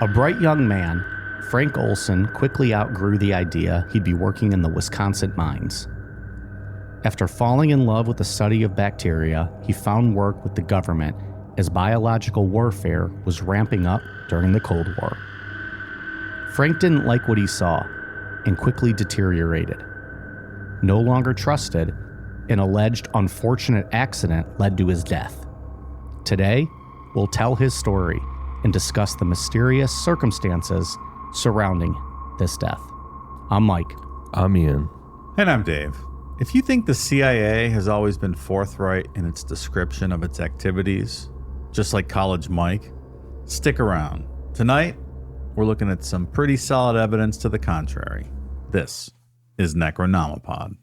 A bright young man, Frank Olson quickly outgrew the idea he'd be working in the Wisconsin mines. After falling in love with the study of bacteria, he found work with the government as biological warfare was ramping up during the Cold War. Frank didn't like what he saw and quickly deteriorated. No longer trusted, an alleged unfortunate accident led to his death. Today, we'll tell his story and discuss the mysterious circumstances surrounding this death. I'm Mike. I'm Ian. And I'm Dave. If you think the CIA has always been forthright in its description of its activities, just like College Mike, stick around. Tonight, we're looking at some pretty solid evidence to the contrary. This is Necronomipod.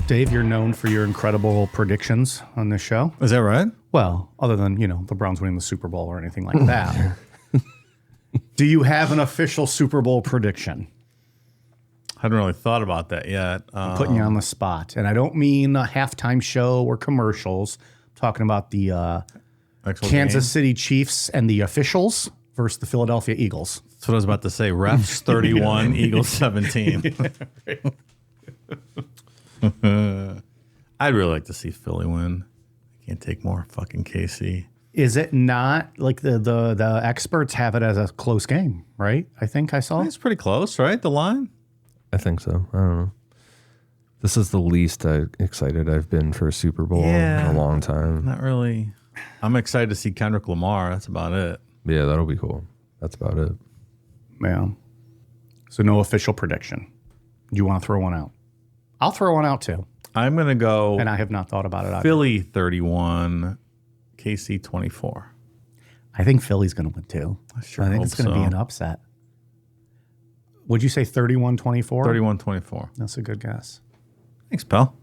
Dave, you're known for your incredible predictions on this show. Is that right? Well, other than, the Browns winning the Super Bowl or anything like that. Do you have an official Super Bowl prediction? I hadn't really thought about that yet. I'm putting you on the spot. And I don't mean a halftime show or commercials. I'm talking about the Kansas City Chiefs and the officials versus the Philadelphia Eagles. That's what I was about to say. Refs 31, Eagles 17. I'd really like to see Philly win. I can't take more fucking KC. Is it not like the experts have it as a close game, right? I think I saw. It's pretty close, right? The line? I think so. I don't know. This is the least excited I've been for a Super Bowl in a long time. Not really. I'm excited to see Kendrick Lamar. That's about it. Yeah, that'll be cool. That's about it. Yeah. So no official prediction. Do you want to throw one out? I'll throw one out too. I'm going to go. And I have not thought about it either. Philly 31, KC 24. I think Philly's going to win too. I think it's going to be an upset. Would you say 31-24? 31-24. That's a good guess. Thanks, pal.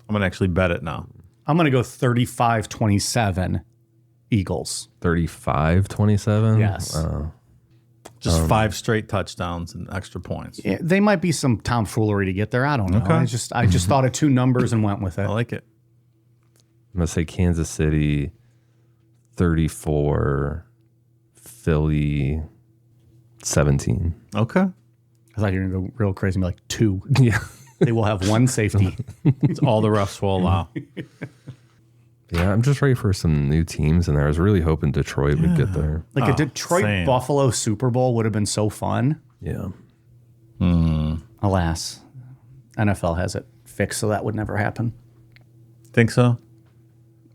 I'm going to actually bet it now. I'm going to go 35-27 Eagles. 35-27? Yes. Just 5 straight touchdowns and extra points. Yeah, they might be some tomfoolery to get there. I don't know. Okay. I just thought of two numbers and went with it. I like it. I'm going to say Kansas City 34, Philly 17. Okay. I thought you were going to go real crazy and be like 2. Yeah. They will have one safety. It's all the refs will allow. Yeah, I'm just ready for some new teams in there. I was really hoping Detroit would get there. Like a Detroit-Buffalo Super Bowl would have been so fun. Yeah. Alas, NFL has it fixed, so that would never happen. Think so?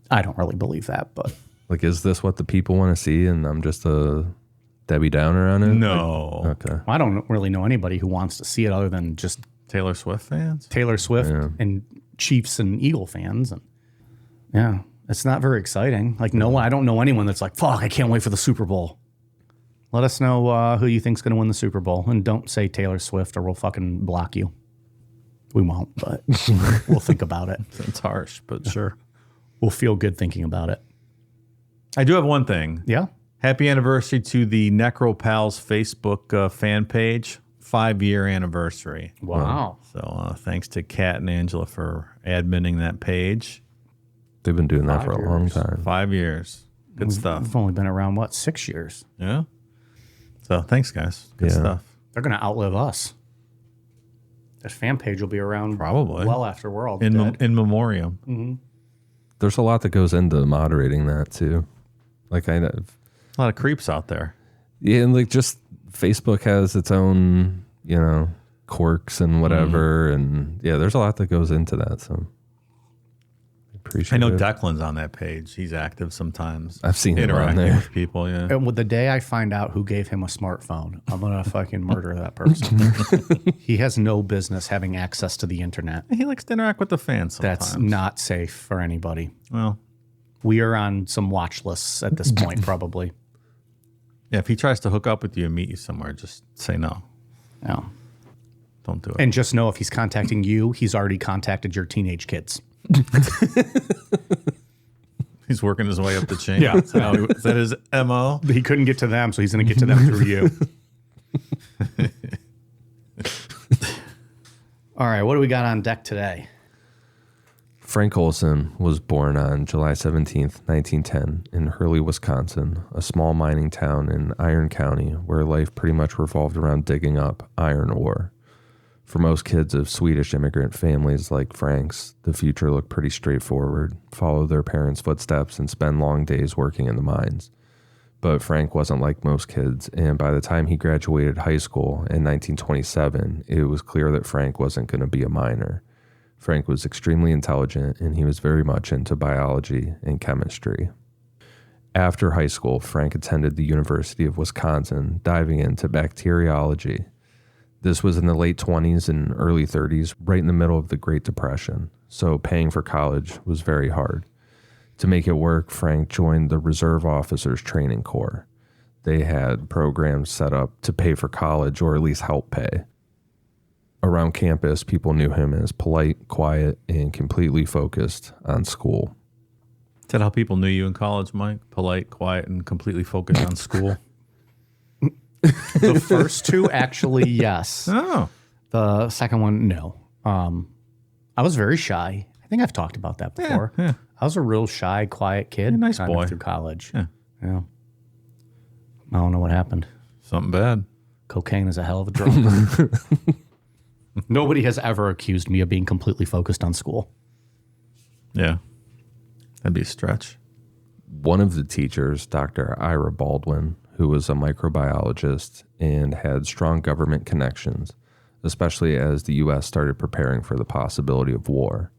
I don't really believe that, but... Like, is this what the people want to see and I'm just a Debbie Downer on it? No. Okay. Well, I don't really know anybody who wants to see it other than just Taylor Swift fans? Taylor Swift and Chiefs and Eagle fans. And yeah, it's not very exciting. Like, I don't know anyone that's like, fuck, I can't wait for the Super Bowl. Let us know who you think's going to win the Super Bowl. And don't say Taylor Swift or we'll fucking block you. We won't, but we'll think about it. It's harsh, but sure. We'll feel good thinking about it. I do have one thing. Yeah? Happy anniversary to the Necro Pals Facebook fan page. 5-year anniversary. Wow. So thanks to Kat and Angela for adminning that page. They've been doing that for a long time. 5 years. Good stuff. We've only been around, 6 years? Yeah. So thanks, guys. Good stuff. They're going to outlive us. That fan page will be around probably well after we're all in dead. In memoriam. Mm-hmm. There's a lot that goes into moderating that too. Like a lot of creeps out there. Yeah, and like just Facebook has its own, quirks and whatever, and yeah, there's a lot that goes into that. So I know Declan's on that page. He's active sometimes. I've seen him on there with people. Yeah. And with the day I find out who gave him a smartphone, I'm gonna fucking murder that person. He has no business having access to the internet. He likes to interact with the fans sometimes. That's not safe for anybody. Well, We are on some watch lists at this point, probably. Yeah, if he tries to hook up with you and meet you somewhere, just say no. Yeah. Don't do it. And just know if he's contacting you, he's already contacted your teenage kids. He's working his way up the chain. Yeah. Is that his MO? He couldn't get to them, so he's going to get to them through you. All right, what do we got on deck today? Frank Olson was born on July 17th, 1910, in Hurley, Wisconsin, a small mining town in Iron County where life pretty much revolved around digging up iron ore. For most kids of Swedish immigrant families like Frank's, the future looked pretty straightforward: follow their parents' footsteps and spend long days working in the mines. But Frank wasn't like most kids, and by the time he graduated high school in 1927, it was clear that Frank wasn't going to be a miner. Frank was extremely intelligent, and he was very much into biology and chemistry. After high school, Frank attended the University of Wisconsin, diving into bacteriology. This was in the late 20s and early 30s, right in the middle of the Great Depression, so paying for college was very hard. To make it work, Frank joined the Reserve Officers Training Corps. They had programs set up to pay for college, or at least help pay. Around campus, people knew him as polite, quiet, and completely focused on school. Is that how people knew you in college, Mike? Polite, quiet, and completely focused on school? The first two, actually, yes. Oh. The second one, no. I was very shy. I think I've talked about that before. Yeah. I was a real shy, quiet kid. You're a nice kind boy. of through college. Yeah. I don't know what happened. Something bad. Cocaine is a hell of a drug. Nobody has ever accused me of being completely focused on school. Yeah. That'd be a stretch. One of the teachers, Dr. Ira Baldwin, who was a microbiologist and had strong government connections, especially as the U.S. started preparing for the possibility of war.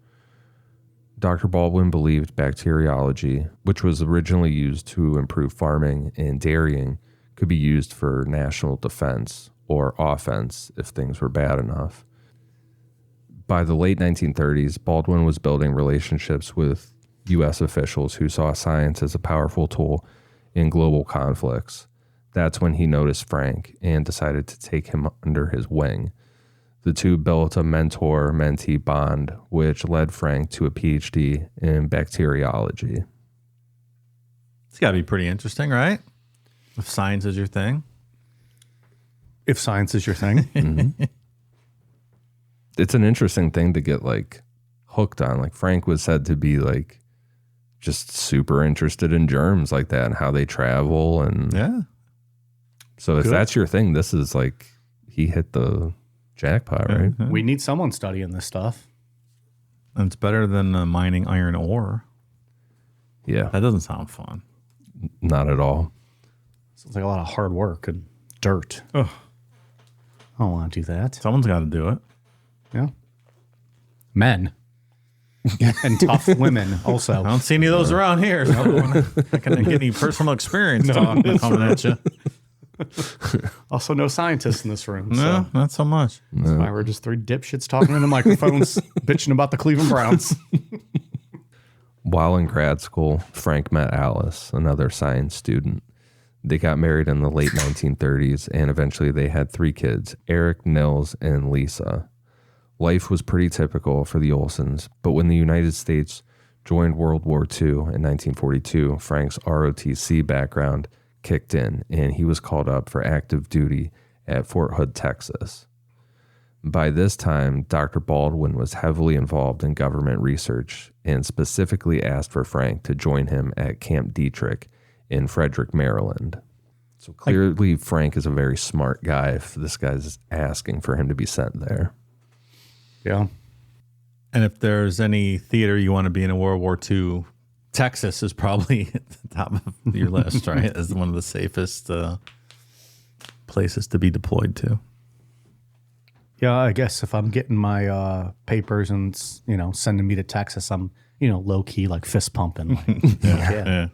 Dr. Baldwin believed bacteriology, which was originally used to improve farming and dairying, could be used for national defense or offense if things were bad enough. By the late 1930s, Baldwin was building relationships with U.S. officials who saw science as a powerful tool in global conflicts. That's when he noticed Frank and decided to take him under his wing. The two built a mentor-mentee bond, which led Frank to a PhD in bacteriology. It's got to be pretty interesting, right? If science is your thing. If science is your thing. Mm-hmm. It's an interesting thing to get like hooked on. Like Frank was said to be like just super interested in germs like that and how they travel. And Yeah. so if Good. that's your thing, this is like, he hit the jackpot, right? Yeah. We need someone studying this stuff. And it's better than mining iron ore. Yeah, That doesn't sound fun. not at all. Sounds like a lot of hard work and dirt. Ugh. I don't want to do that. Someone's got to do it. Yeah. Men. And tough women also. I don't see any of those around here. So I can get any personal experience talking coming at you. Also no scientists in this room. No, So not so much. that's why we're just three dipshits talking into microphones, bitching about the Cleveland Browns. While in grad school, Frank met Alice, another science student. They got married in the late 1930s, and eventually they had 3 kids, Eric, Nils, and Lisa. Life was pretty typical for the Olsons, but when the United States joined World War II in 1942, Frank's ROTC background kicked in, and he was called up for active duty at Fort Hood, Texas. By this time, Dr. Baldwin was heavily involved in government research and specifically asked for Frank to join him at Camp Dietrich in Frederick, Maryland. So clearly, Frank is a very smart guy if this guy's asking for him to be sent there. Yeah. And if there's any theater you want to be in World War II, Texas is probably at the top of your list, right? As one of the safest places to be deployed to. Yeah, I guess if I'm getting my papers and, sending me to Texas, I'm, low key like fist pumping. Like, yeah,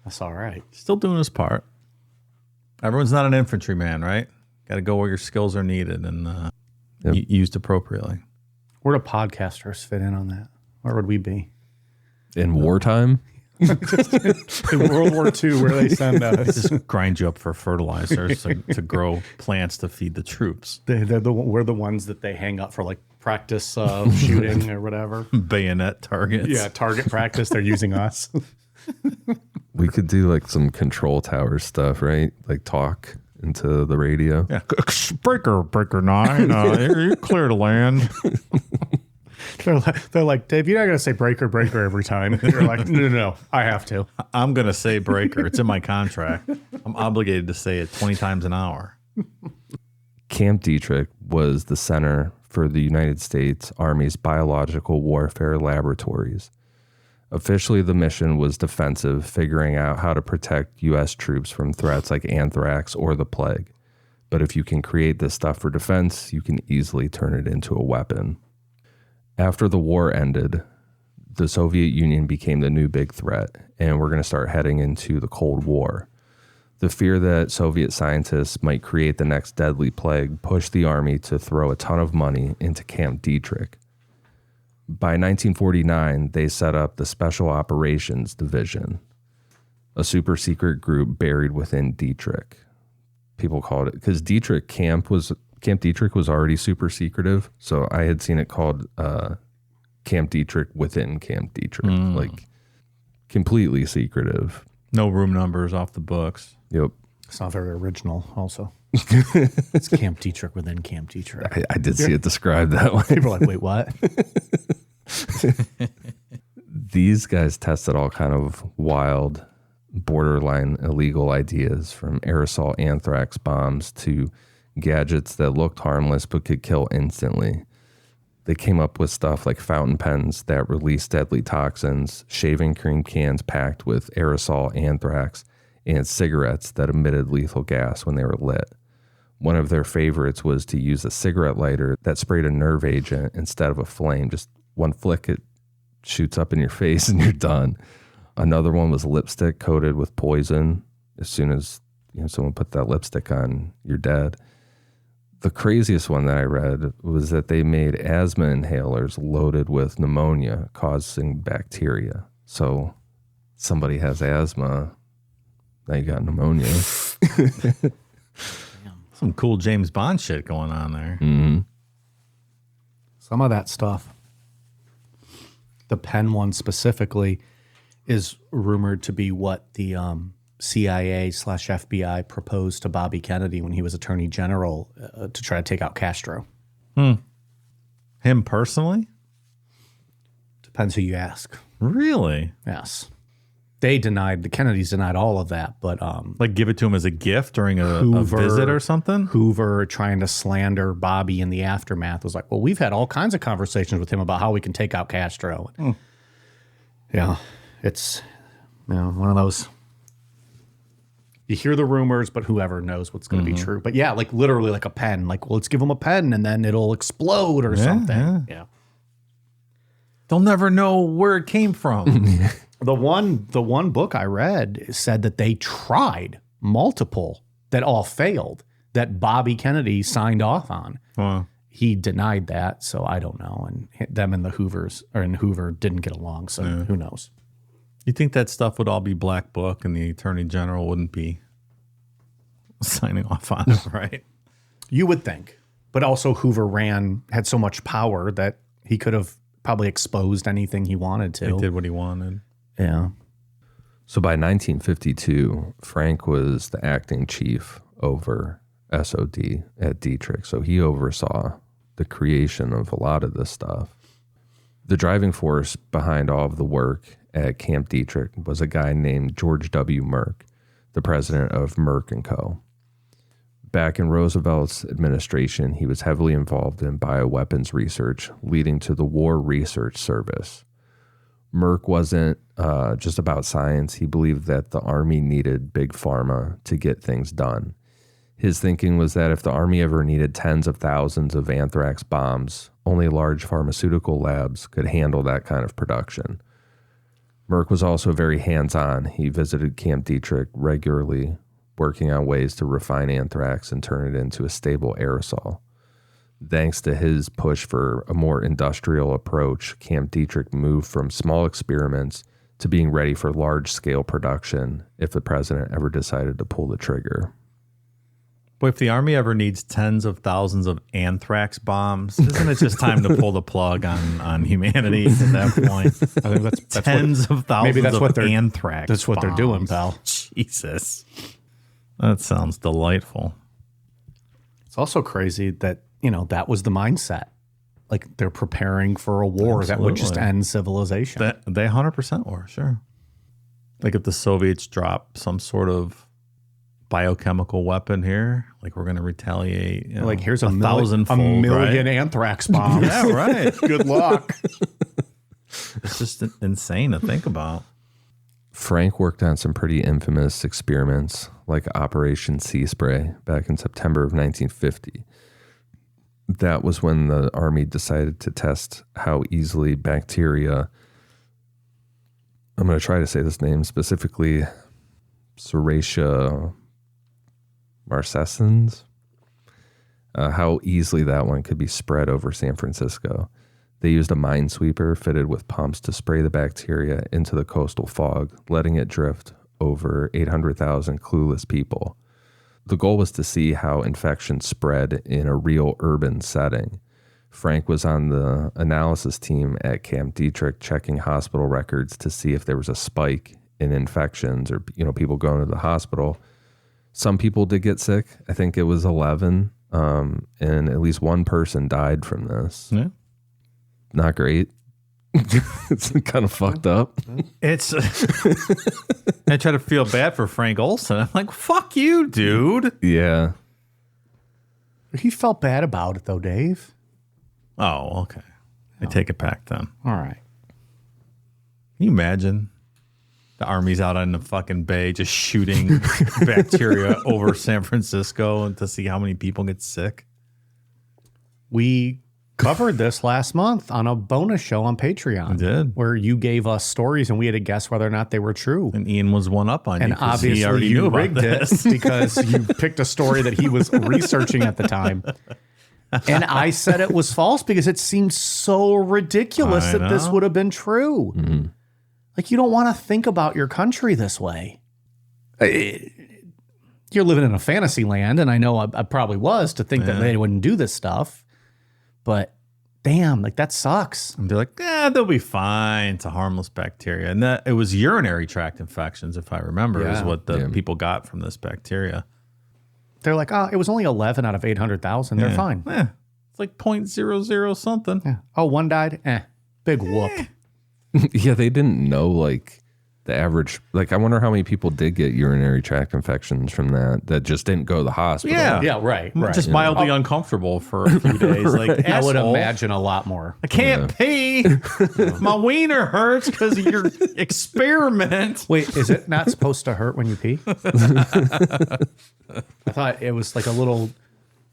that's all right. Still doing his part. Everyone's not an infantryman, right? Got to go where your skills are needed and used appropriately. Where do podcasters fit in on that? Where would we be? In wartime? In World War II, where they send us. Just grind you up for fertilizers to grow plants to feed the troops. We're the ones that they hang up for like practice shooting or whatever. Bayonet targets. Yeah, target practice. They're using us. We could do like some control tower stuff, right? Like talk into the radio. Yeah. Breaker 9, you're clear to land. They're like, Dave, you're not going to say breaker every time. And you're like, no, I have to. I'm going to say breaker. It's in my contract. I'm obligated to say it 20 times an hour. Camp Detrick was the center for the United States Army's biological warfare laboratories. Officially, the mission was defensive, figuring out how to protect U.S. troops from threats like anthrax or the plague. But if you can create this stuff for defense, you can easily turn it into a weapon. After the war ended, the Soviet Union became the new big threat, and we're going to start heading into the Cold War. The fear that Soviet scientists might create the next deadly plague pushed the Army to throw a ton of money into Camp Detrick. By 1949, they set up the Special Operations Division, a super secret group buried within Detrick. People called it, because Camp Detrick was already super secretive, so I had seen it called Camp Detrick within Camp Detrick, like completely secretive. No room numbers off the books. Yep. It's not very original, also. It's Camp Detrick within Camp Detrick. I did see it described that way. People are like, wait, what? These guys tested all kind of wild, borderline illegal ideas, from aerosol anthrax bombs to gadgets that looked harmless but could kill instantly. They came up with stuff like fountain pens that released deadly toxins, shaving cream cans packed with aerosol anthrax, and cigarettes that emitted lethal gas when they were lit. One of their favorites was to use a cigarette lighter that sprayed a nerve agent instead of a flame. Just one flick, it shoots up in your face and you're done. Another one was lipstick coated with poison. As soon as someone put that lipstick on, you're dead. The craziest one that I read was that they made asthma inhalers loaded with pneumonia causing bacteria. So somebody has asthma, now you got pneumonia. Some cool James Bond shit going on there. Mm-hmm. Some of that stuff, the pen one specifically, is rumored to be what the CIA/FBI proposed to Bobby Kennedy when he was Attorney General to try to take out Castro. Him personally? Depends who you ask. Really? Yes. The Kennedys denied all of that, but Like give it to him as a gift during a visit or something? Hoover, trying to slander Bobby in the aftermath, was like, well, we've had all kinds of conversations with him about how we can take out Castro. Yeah, it's one of those. You hear the rumors, but whoever knows what's going to be true. But yeah, like literally like a pen. Like, well, let's give him a pen and then it'll explode or something. Yeah. They'll never know where it came from. The one book I read said that they tried multiple that all failed, that Bobby Kennedy signed off on. Wow. He denied that, so I don't know. And them and the Hoover didn't get along, so who knows? You think that stuff would all be black book and the Attorney General wouldn't be signing off on it, right? You would think. But also Hoover had so much power that he could have probably exposed anything he wanted to. He did what he wanted. Yeah. So by 1952, Frank was the acting chief over SOD at Detrick. So he oversaw the creation of a lot of this stuff. The driving force behind all of the work at Camp Detrick was a guy named George W. Merck, the president of Merck & Co. Back in Roosevelt's administration, he was heavily involved in bioweapons research, leading to the War Research Service. Merck wasn't just about science. He believed that the Army needed big pharma to get things done. His thinking was that if the Army ever needed tens of thousands of anthrax bombs, only large pharmaceutical labs could handle that kind of production. Merck was also very hands-on. He visited Camp Detrick regularly, working on ways to refine anthrax and turn it into a stable aerosol. Thanks to his push for a more industrial approach, Camp Detrick moved from small experiments to being ready for large-scale production if the president ever decided to pull the trigger. But if the Army ever needs tens of thousands of anthrax bombs, isn't it just time to pull the plug on humanity at that point? I think that's Tens of thousands of anthrax That's what they're doing, bombs. pal. Jesus. That sounds delightful. It's also crazy that, that was the mindset. Like they're preparing for a war that would just Absolutely. end civilization. They 100% were, sure. Like if the Soviets drop some sort of biochemical weapon here, like we're going to retaliate. Like here's a thousand million anthrax bombs. Yeah, right. Good luck. It's just insane to think about. Frank worked on some pretty infamous experiments like Operation Sea Spray back in September of 1950. That was when the Army decided to test how easily bacteria, I'm going to try to say this name specifically, Serratia marcescens, how easily that one could be spread over San Francisco. They used a minesweeper fitted with pumps to spray the bacteria into the coastal fog, letting it drift over 800,000 clueless people. The goal was to see how infection spread in a real urban setting. Frank was on the analysis team at Camp Dietrich checking hospital records to see if there was a spike in infections or, people going to the hospital. Some people did get sick. I think it was 11, and at least one person died from this. Yeah. Not great. It's kind of fucked up. It's I try to feel bad for Frank Olson. I'm like, fuck you, dude. Yeah. He felt bad about it though, Dave. Oh, okay. I take it back then. All right. Can you imagine the Army's out on the fucking bay just shooting bacteria over San Francisco and to see how many people get sick? We covered this last month on a bonus show on Patreon. We did. Where you gave us stories and we had to guess whether or not they were true. And Ian was one up on you. And 'cause obviously he already you knew about rigged it this. because you picked a story that he was researching at the time. And I said it was false because it seemed so ridiculous I that this know. would have been true. Mm-hmm. Like, you don't want to think about your country this way. You're living in a fantasy land, and I know I probably was to think that they wouldn't do this stuff. But damn, like that sucks. And they're like, they'll be fine. It's a harmless bacteria. And it was urinary tract infections, if I remember, is what the people got from this bacteria. They're like, it was only 11 out of 800,000. They're fine. It's like 0.00 something. Yeah. Oh, one died? Big whoop. Yeah, they didn't know like the average. Like, I wonder how many people did get urinary tract infections from that just didn't go to the hospital. Yeah, right. Just mildly uncomfortable for a few days. Like, I would asshole, imagine a lot more. I can't pee. My wiener hurts because of your experiment. Wait, is it not supposed to hurt when you pee? I thought it was like a little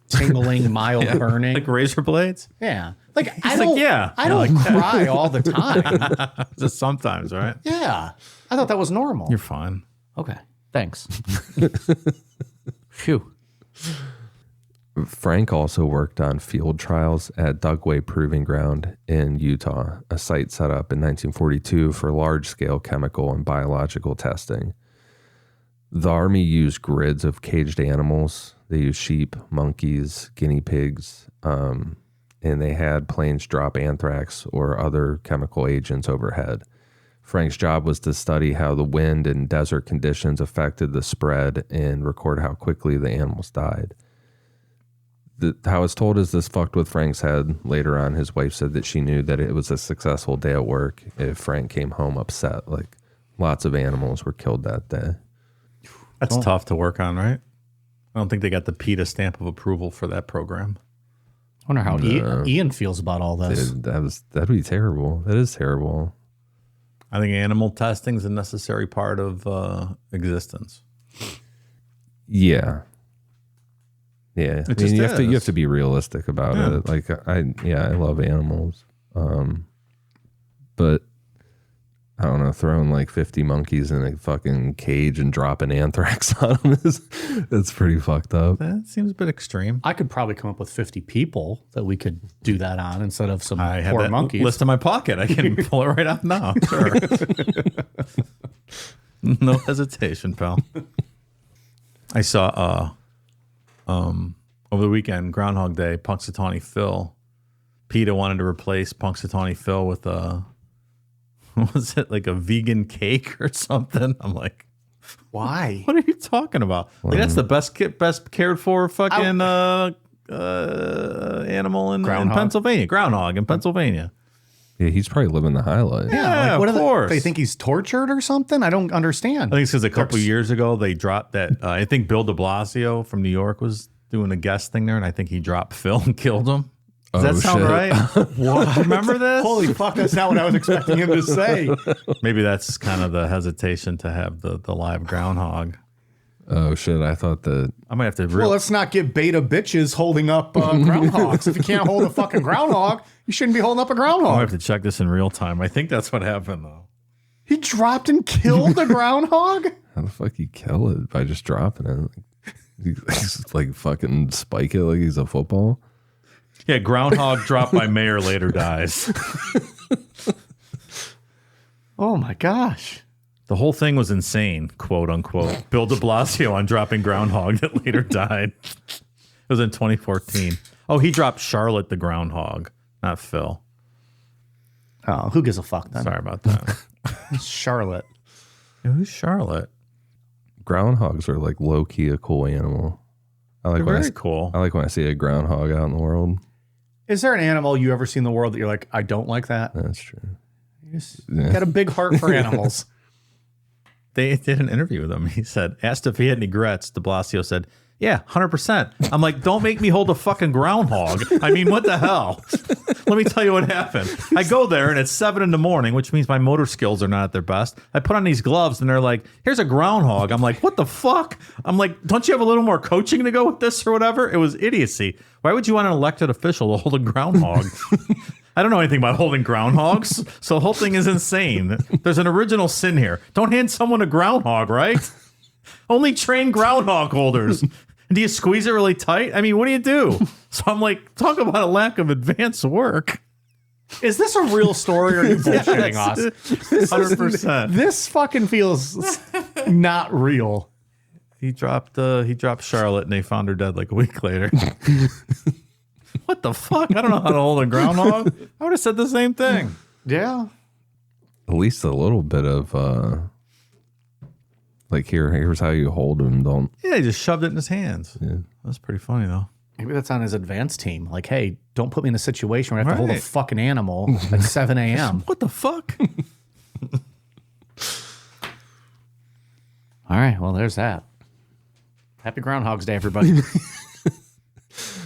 tingling, mild burning. Like razor blades? Yeah. Like, I like, don't, yeah. I don't cry all the time. Just sometimes, right? Yeah. I thought that was normal. You're fine. Okay. Thanks. Phew. Frank also worked on field trials at Dugway Proving Ground in Utah, a site set up in 1942 for large-scale chemical and biological testing. The Army used grids of caged animals. They used sheep, monkeys, guinea pigs, and they had planes drop anthrax or other chemical agents overhead. Frank's job was to study how the wind and desert conditions affected the spread and record how quickly the animals died. How it's told is this fucked with Frank's head. Later on, his wife said that she knew that it was a successful day at work if Frank came home upset. Like, lots of animals were killed that day. That's tough to work on, right? I don't think they got the PETA stamp of approval for that program. I wonder how Ian feels about all this. That'd be terrible. That is terrible. I think animal testing is a necessary part of existence. Yeah. Yeah. I mean, you have to be realistic about it. Like, I love animals. But I don't know. throwing like 50 monkeys in a fucking cage and dropping anthrax on them it's pretty fucked up. That seems a bit extreme. I could probably come up with 50 people that we could do that on instead of some I have poor that monkeys. list in my pocket. I can pull it right out now. Sure. No hesitation, pal. I saw over the weekend, Groundhog Day, Punxsutawney Phil. PETA wanted to replace Punxsutawney Phil with what was it, like a vegan cake or something? I'm like, Why? what are you talking about? Like, that's the best cared for fucking animal in Pennsylvania. Groundhog in Pennsylvania. Yeah, he's probably living the high life. Yeah, what of course. They think he's tortured or something? I don't understand. I think it's because a couple years ago they dropped that. I think Bill de Blasio from New York was doing a guest thing there, and I think he dropped Phil and killed him. Does that sound right? What? Remember this? Holy fuck, that's not what I was expecting him to say. Maybe that's kind of the hesitation to have the live groundhog. Oh shit! I thought that. I might have to. Well, let's not get beta bitches holding up groundhogs. If you can't hold a fucking groundhog, you shouldn't be holding up a I groundhog. have to check this in real time. I think that's what happened though. He dropped and killed the groundhog? How the fuck you kill it by just dropping it? He's like fucking spike it like he's a football. Yeah, groundhog dropped by mayor later dies. Oh my gosh. The whole thing was insane, quote unquote. Bill de Blasio on dropping groundhog that later died. It was in 2014. Oh, he dropped Charlotte the groundhog, not Phil. Oh, who gives a fuck then? Sorry about that. Charlotte. Yeah, who's Charlotte? Groundhogs are like low key a cool animal. I like They're when very cool. I like when I see a groundhog out in the world. Is there an animal you ever see in the world that you're like, I don't like that? That's true. You just got a big heart for animals. They did an interview with him. He said, asked if he had any regrets. De Blasio said, yeah, 100%. I'm like, don't make me hold a fucking groundhog. I mean, what the hell? Let me tell you what happened. I go there and it's 7 a.m, which means my motor skills are not at their best. I put on these gloves and they're like, here's a groundhog. I'm like, what the fuck? I'm like, don't you have a little more coaching to go with this or whatever? It was idiocy. Why would you want an elected official to hold a groundhog? I don't know anything about holding groundhogs, so the whole thing is insane. There's an original sin here. Don't hand someone a groundhog, right? Only trained groundhog holders. Do you squeeze it really tight? I mean, what do you do? So I'm like, talk about a lack of advanced work. Is this a real story or are you bullshitting us? 100%. This fucking feels not real. He dropped Charlotte and they found her dead like a week later. What the fuck? I don't know how to hold a groundhog. I would have said the same thing. Yeah. At least a little bit of like here's how you hold him. Don't. Yeah, he just shoved it in his hands. Yeah. That's pretty funny though. Maybe that's on his advance team. Like, hey, don't put me in a situation where I have to hold a Right. fucking animal at 7 a.m. What the fuck? All right, well, there's that. Happy Groundhog's Day, everybody.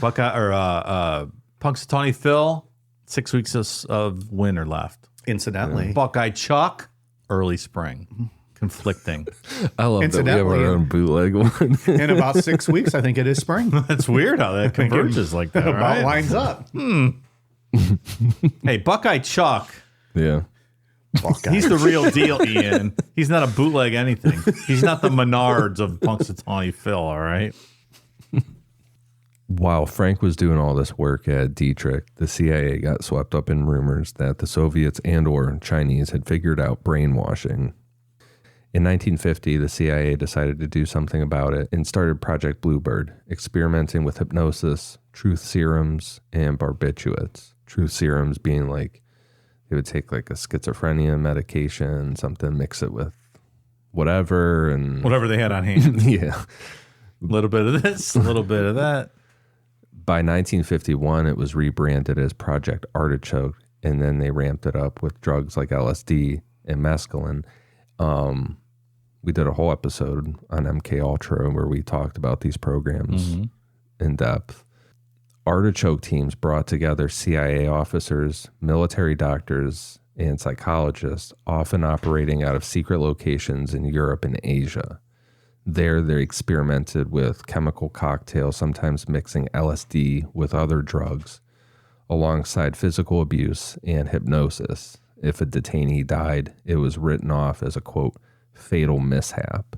Buckeye or Punxsutawney Phil, 6 weeks of winter left. Incidentally. Buckeye Chuck, early spring. Conflicting. I love that we have Incidentally, our own bootleg one. In about 6 weeks, I think it is spring. That's weird how that converges like that. About Right? lines up. Hey, Buckeye Chuck. Yeah. He's the real deal, Ian. He's not a bootleg anything. He's not the Menards of Punxsutawney Phil, all right? While Frank was doing all this work at Dietrich, the CIA got swept up in rumors that the Soviets and or Chinese had figured out brainwashing. In 1950, the CIA decided to do something about it and started Project Bluebird, experimenting with hypnosis, truth serums, and barbiturates. Truth serums being like, they would take like a schizophrenia medication, something, mix it with whatever, and Whatever they had on hand. yeah. A little bit of this, a little bit of that. By 1951, it was rebranded as Project Artichoke, and then they ramped it up with drugs like LSD and mescaline. We did a whole episode on MK Ultra where we talked about these programs in depth. Artichoke teams brought together CIA officers, military doctors, and psychologists, often operating out of secret locations in Europe and Asia. There, they experimented with chemical cocktails, sometimes mixing LSD with other drugs, alongside physical abuse and hypnosis. if a detainee died, it was written off as a, quote, fatal mishap.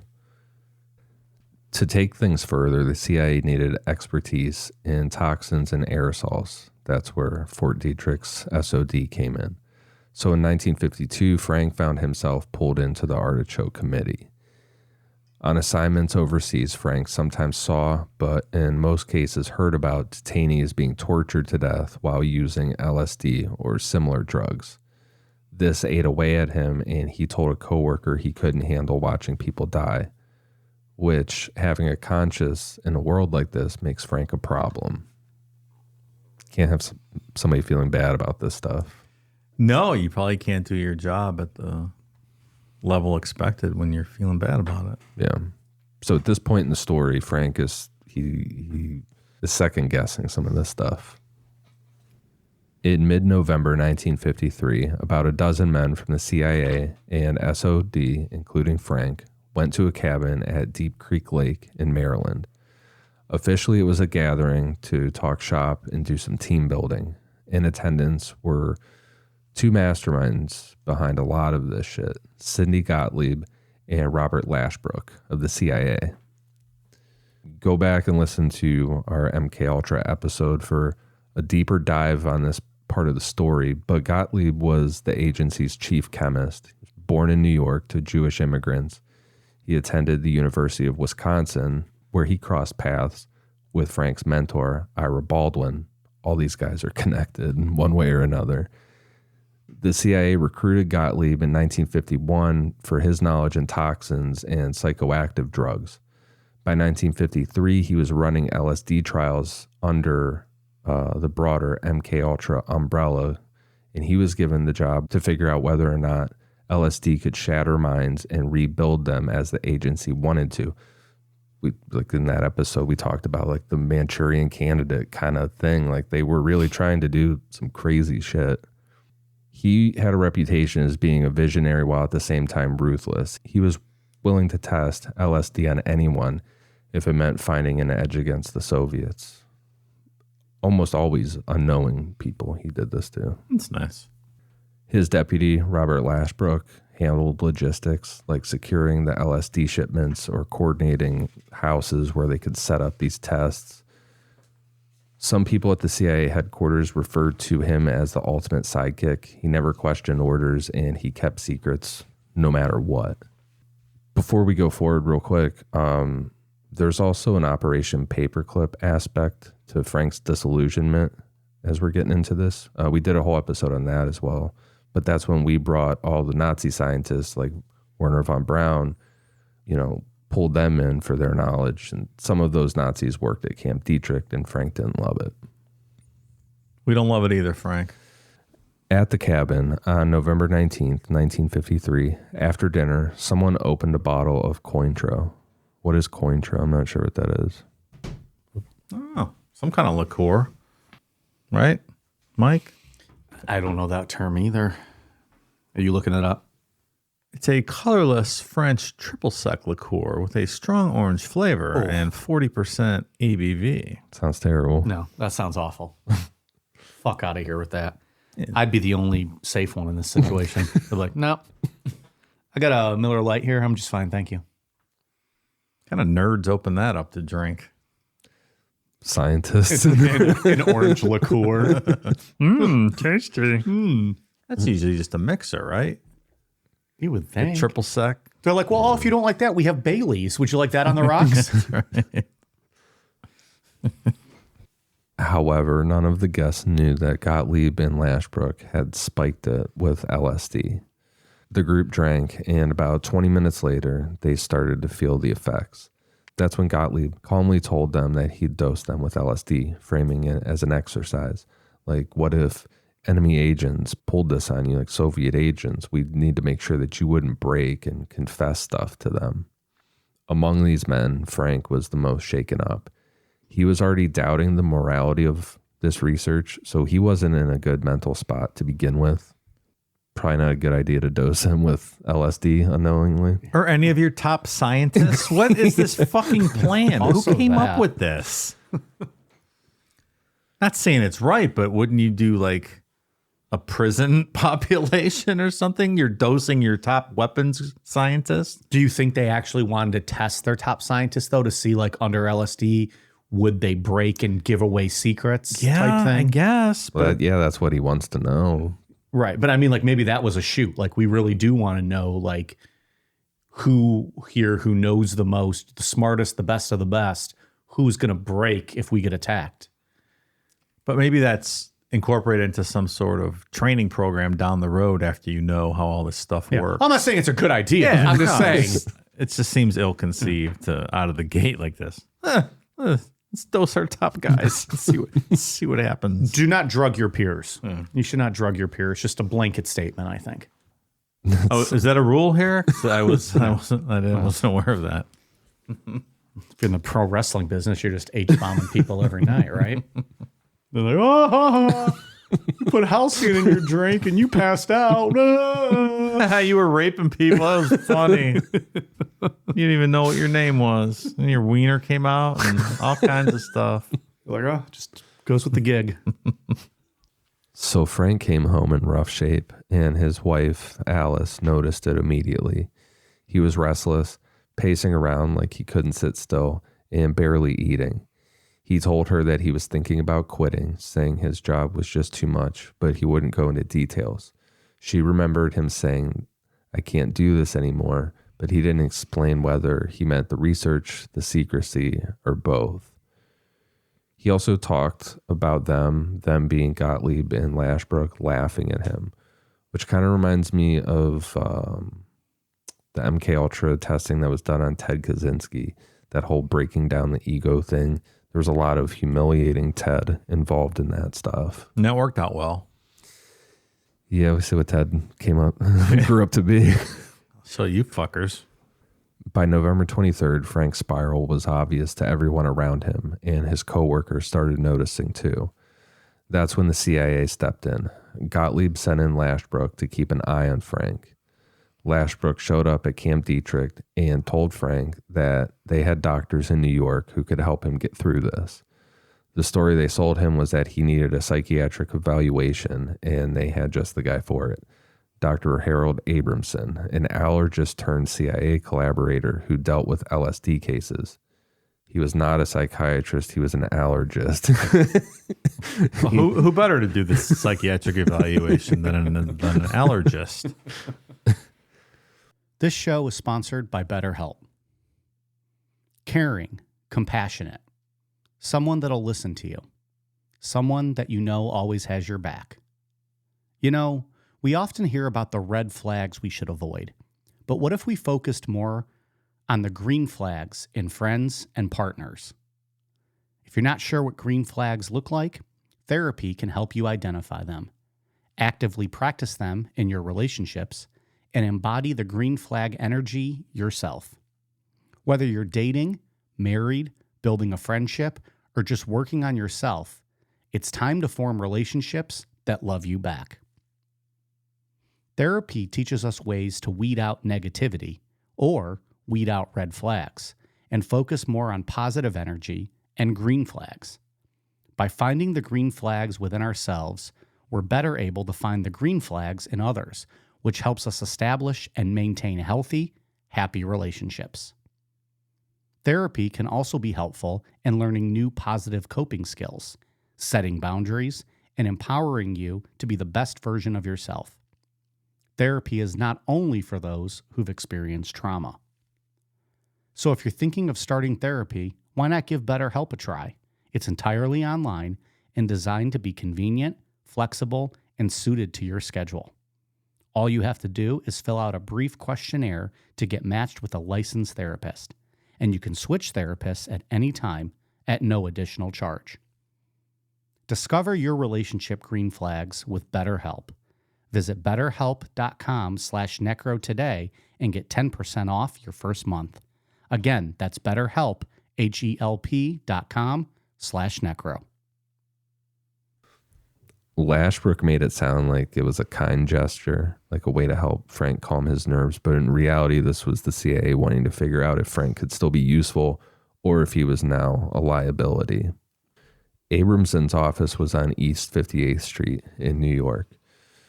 To take things further, the CIA needed expertise in toxins and aerosols. That's where Fort Detrick's SOD came in. So in 1952, Frank found himself pulled into the Artichoke Committee. On assignments overseas, Frank sometimes saw, but in most cases heard about, detainees being tortured to death while using LSD or similar drugs. This ate away at him, and he told a coworker he couldn't handle watching people die, which, having a conscience in a world like this, makes Frank a problem. Can't have somebody feeling bad about this stuff. No, you probably can't do your job at the level expected when you're feeling bad about it. Yeah. So at this point in the story, Frank is he is second guessing some of this stuff. In mid-November 1953, about a dozen men from the CIA and SOD, including Frank, went to a cabin at Deep Creek Lake in Maryland. Officially, it was a gathering to talk shop and do some team building. In attendance were two masterminds behind a lot of this shit, Sidney Gottlieb and Robert Lashbrook of the CIA. Go back and listen to our MKUltra episode for a deeper dive on this part of the story, but Gottlieb was the agency's chief chemist. He was born in New York to Jewish immigrants. He attended the University of Wisconsin, where he crossed paths with Frank's mentor, Ira Baldwin. All these guys are connected in one way or another. The CIA recruited Gottlieb in 1951 for his knowledge in toxins and psychoactive drugs. By 1953, he was running LSD trials under the broader MKUltra umbrella, and he was given the job to figure out whether or not LSD could shatter minds and rebuild them as the agency wanted to. We, like in that episode, we talked about like the Manchurian Candidate kind of thing. Like they were really trying to do some crazy shit. He had a reputation as being a visionary while at the same time ruthless. He was willing to test LSD on anyone if it meant finding an edge against the Soviets. Almost always unknowing people he did this to. That's nice. His deputy, Robert Lashbrook, handled logistics like securing the LSD shipments or coordinating houses where they could set up these tests. Some people at the CIA headquarters referred to him as the ultimate sidekick. He never questioned orders and he kept secrets no matter what. Before we go forward real quick, there's also an Operation Paperclip aspect to Frank's disillusionment as we're getting into this. We did a whole episode on that as well. But that's when we brought all the Nazi scientists like Werner von Braun, pulled them in for their knowledge. And some of those Nazis worked at Camp Detrick, and Frank didn't love it. We don't love it either, Frank. At the cabin on November 19th, 1953, after dinner, someone opened a bottle of Cointreau. What is Cointreau? I'm not sure what that is. Oh, some kind of liqueur. Right, Mike? I don't know that term either. Are you looking it up? It's a colorless French triple sec liqueur with a strong orange flavor and 40% ABV. Sounds terrible. No, that sounds awful. Fuck out of here with that. I'd be the only safe one in this situation. They're like, no, I got a Miller Lite here. I'm just fine. Thank you. Kind of nerds open that up to drink. Scientists. An orange liqueur. Tasty. That's usually just a mixer, right? You would think. A triple sec. They're like, well, if you don't like that, we have Bailey's. Would you like that on the rocks? Right. However, none of the guests knew that Gottlieb and Lashbrook had spiked it with LSD. The group drank, and about 20 minutes later, they started to feel the effects. That's when Gottlieb calmly told them that he'd dosed them with LSD, framing it as an exercise. Like, what if enemy agents pulled this on you, like Soviet agents? We'd need to make sure that you wouldn't break and confess stuff to them. Among these men, Frank was the most shaken up. He was already doubting the morality of this research, so he wasn't in a good mental spot to begin with. Probably not a good idea to dose him with LSD unknowingly. Or any of your top scientists. What is this fucking plan? Who came up with this? Not saying it's right, but wouldn't you do like a prison population or something? You're dosing your top weapons scientists? Do you think they actually wanted to test their top scientists, though, to see, like, under LSD, would they break and give away secrets type thing? I guess. But yeah, that's what he wants to know. Right. But I mean, like, maybe that was a shoot. Like, we really do want to know, like, who knows the most, the smartest, the best of the best, who's going to break if we get attacked. But maybe that's incorporated into some sort of training program down the road after you know how all this stuff works. I'm not saying it's a good idea. I'm just saying. It just seems ill-conceived to out of the gate like this. Let's dose our top guys. Let's see what happens. Do not drug your peers. You should not drug your peers. Just a blanket statement, I think. Oh, is that a rule here? I wasn't aware of that. If you're in the pro wrestling business, you're just H-bombing people every night, right? They're like, oh, you put halcyon in your drink and you passed out. You were raping people. That was funny. You didn't even know what your name was. And your wiener came out and all kinds of stuff. You're like, oh, just goes with the gig. So Frank came home in rough shape, and his wife, Alice, noticed it immediately. He was restless, pacing around like he couldn't sit still, and barely eating. He told her that he was thinking about quitting, saying his job was just too much, but he wouldn't go into details. She remembered him saying, "I can't do this anymore," but he didn't explain whether he meant the research, the secrecy, or both. He also talked about them being Gottlieb and Lashbrook laughing at him, which kind of reminds me of the MK Ultra testing that was done on Ted Kaczynski, that whole breaking down the ego thing. There was a lot of humiliating Ted involved in that stuff. And that worked out well. Yeah, we see what Ted grew up to be. So you fuckers. By November 23rd, Frank's spiral was obvious to everyone around him, and his coworkers started noticing too. That's when the CIA stepped in. Gottlieb sent in Lashbrook to keep an eye on Frank. Lashbrook showed up at Camp Dietrich and told Frank that they had doctors in New York who could help him get through this. The story they sold him was that he needed a psychiatric evaluation, and they had just the guy for it. Dr. Harold Abramson, an allergist turned CIA collaborator who dealt with LSD cases. He was not a psychiatrist, he was an allergist. Well, who better to do this psychiatric evaluation than an allergist? This show is sponsored by BetterHelp. Caring, compassionate, someone that'll listen to you, someone that you know always has your back. You know, we often hear about the red flags we should avoid, but what if we focused more on the green flags in friends and partners? If you're not sure what green flags look like, therapy can help you identify them, actively practice them in your relationships, and embody the green flag energy yourself. Whether you're dating, married, building a friendship, or just working on yourself, it's time to form relationships that love you back. Therapy teaches us ways to weed out negativity or weed out red flags and focus more on positive energy and green flags. By finding the green flags within ourselves, we're better able to find the green flags in others, which helps us establish and maintain healthy, happy relationships. Therapy can also be helpful in learning new positive coping skills, setting boundaries, and empowering you to be the best version of yourself. Therapy is not only for those who've experienced trauma. So if you're thinking of starting therapy, why not give BetterHelp a try? It's entirely online and designed to be convenient, flexible, and suited to your schedule. All you have to do is fill out a brief questionnaire to get matched with a licensed therapist, and you can switch therapists at any time at no additional charge. Discover your relationship green flags with BetterHelp. Visit betterhelp.com/necro today and get 10% off your first month. Again, that's BetterHelp, HELP.com/necro. Lashbrook made it sound like it was a kind gesture, like a way to help Frank calm his nerves. But in reality, this was the CIA wanting to figure out if Frank could still be useful or if he was now a liability. Abramson's office was on East 58th Street in New York.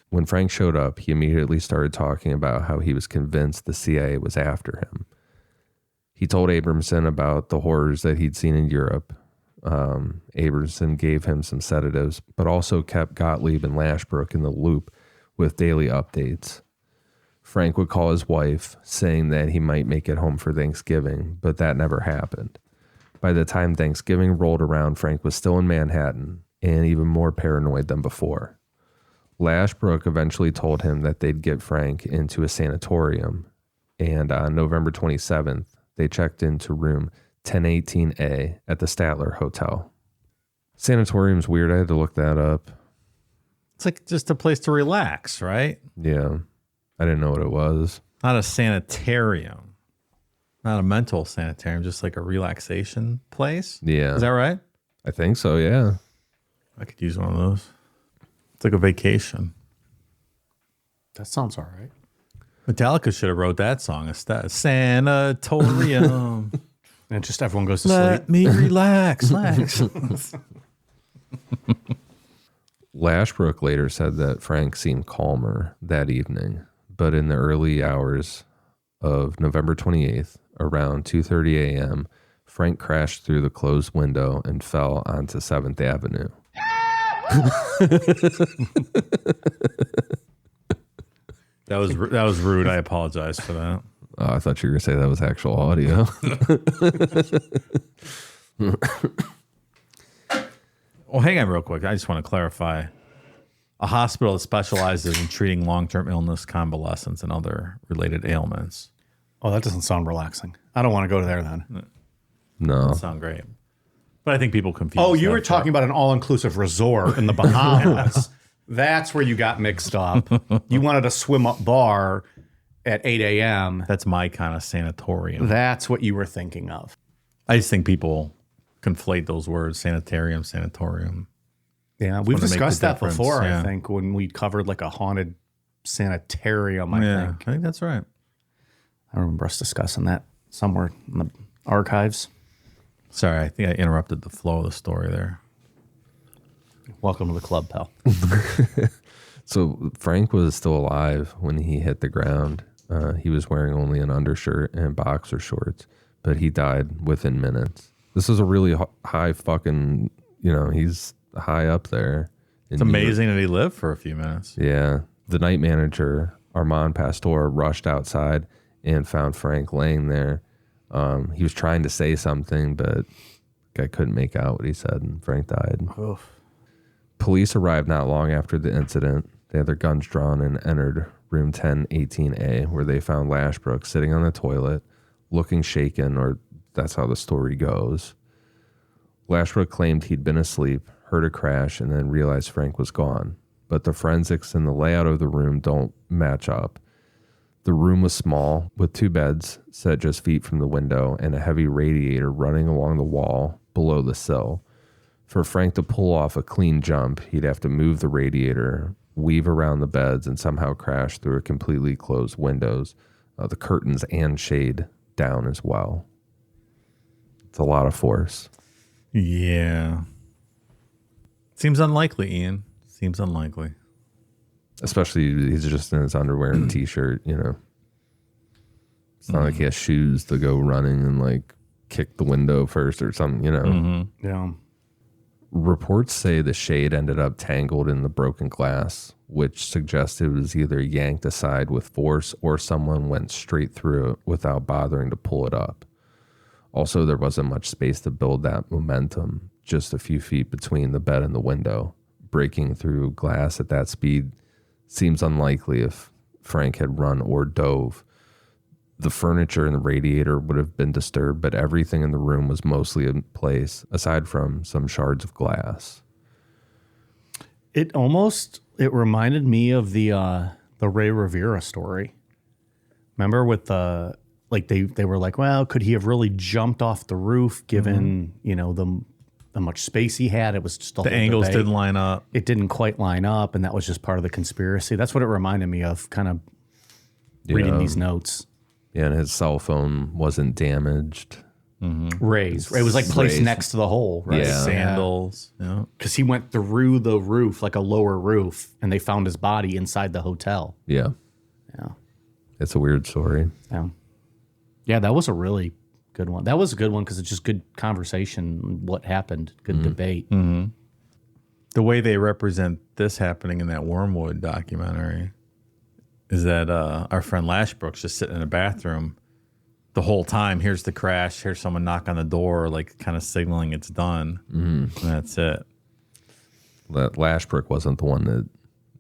When Frank showed up, he immediately started talking about how he was convinced the CIA was after him. He told Abramson about the horrors that he'd seen in Europe. Abramson gave him some sedatives, but also kept Gottlieb and Lashbrook in the loop with daily updates. Frank would call his wife, saying that he might make it home for Thanksgiving, but that never happened. By the time Thanksgiving rolled around, Frank was still in Manhattan and even more paranoid than before. Lashbrook eventually told him that they'd get Frank into a sanatorium, and on November 27th, they checked into room 1018A at the Statler Hotel. Sanatorium's weird. I had to look that up. It's like just a place to relax, right? Yeah. I didn't know what it was. Not a sanitarium. Not a mental sanitarium, just like a relaxation place. Yeah. Is that right? I think so, yeah. I could use one of those. It's like a vacation. That sounds all right. Metallica should have wrote that song instead. Sanatorium. And just everyone goes to Let sleep. me relax. Relax. Lashbrook later said that Frank seemed calmer that evening, but in the early hours of November 28th, around 2:30 a.m., Frank crashed through the closed window and fell onto 7th Avenue. That was rude. I apologize for that. Oh, I thought you were going to say that was actual audio. Well, hang on real quick. I just want to clarify. A hospital that specializes in treating long-term illness, convalescence, and other related ailments. Oh, that doesn't sound relaxing. I don't want to go there then. No. That sound great. But I think people confuse. Oh, you were talking about an all-inclusive resort in the Bahamas. That's where you got mixed up. You wanted a swim-up bar at 8 a.m. That's my kind of sanatorium. That's what you were thinking of. I just think people conflate those words, sanitarium, sanatorium. Yeah, we've wanted to make discussed the that difference, before, yeah. I think, when we covered like a haunted sanitarium, I think. I think that's right. I remember us discussing that somewhere in the archives. Sorry, I think I interrupted the flow of the story there. Welcome to the club, pal. So Frank was still alive when he hit the ground. He was wearing only an undershirt and boxer shorts, but he died within minutes. This is a really high fucking, he's high up there. It's amazing that he lived for a few minutes. Yeah. The night manager, Armand Pastor, rushed outside and found Frank laying there. He was trying to say something, but I couldn't make out what he said, and Frank died. Oof. Police arrived not long after the incident. They had their guns drawn and entered room 1018A, where they found Lashbrook sitting on the toilet, looking shaken, or that's how the story goes. Lashbrook claimed he'd been asleep, heard a crash, and then realized Frank was gone. But the forensics and the layout of the room don't match up. The room was small, with 2 beds set just feet from the window and a heavy radiator running along the wall below the sill. For Frank to pull off a clean jump, he'd have to move the radiator, weave around the beds, and somehow crash through a completely closed windows, the curtains and shade down as well. It's a lot of force. Yeah. Seems unlikely, Ian. Seems unlikely. Especially he's just in his underwear and t-shirt, It's not like he has shoes to go running and like kick the window first or something, Yeah. Reports say the shade ended up tangled in the broken glass, which suggests it was either yanked aside with force or someone went straight through it without bothering to pull it up. Also, there wasn't much space to build that momentum, just a few feet between the bed and the window. Breaking through glass at that speed seems unlikely if Frank had run or dove. The furniture and the radiator would have been disturbed, but everything in the room was mostly in place, aside from some shards of glass. It reminded me of the Ray Rivera story. Remember with the, like they were like, well, could he have really jumped off the roof given, the much space he had? It was just The angles didn't line up. It didn't quite line up, and that was just part of the conspiracy. That's what it reminded me of, kind of reading these notes. Yeah, and his cell phone wasn't damaged. Raised. It was like placed Raised. next to the hole, right? Yeah. Sandals. Yeah. Because he went through the roof, like a lower roof, and they found his body inside the hotel. Yeah. Yeah. It's a weird story. Yeah. Yeah, that was a really good one. That was a good one because it's just good conversation, what happened, good debate. The way they represent this happening in that Wormwood documentary is that our friend Lashbrook's just sitting in a bathroom the whole time. Here's the crash. Here's someone knock on the door, like kind of signaling it's done. And that's it. Lashbrook wasn't the one that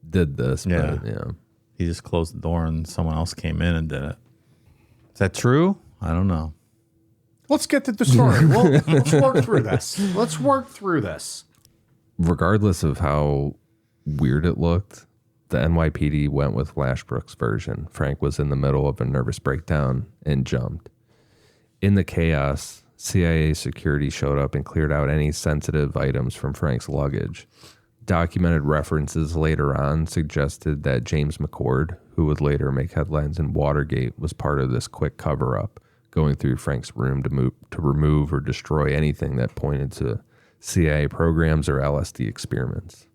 did this. Yeah. But, yeah. He just closed the door and someone else came in and did it. Is that true? I don't know. Let's get to the story. Well, let's work through this. Let's work through this. Regardless of how weird it looked, the NYPD went with Lashbrook's version. Frank was in the middle of a nervous breakdown and jumped. In the chaos, CIA security showed up and cleared out any sensitive items from Frank's luggage. Documented references later on suggested that James McCord, who would later make headlines in Watergate, was part of this quick cover-up, going through Frank's room to remove or destroy anything that pointed to CIA programs or LSD experiments.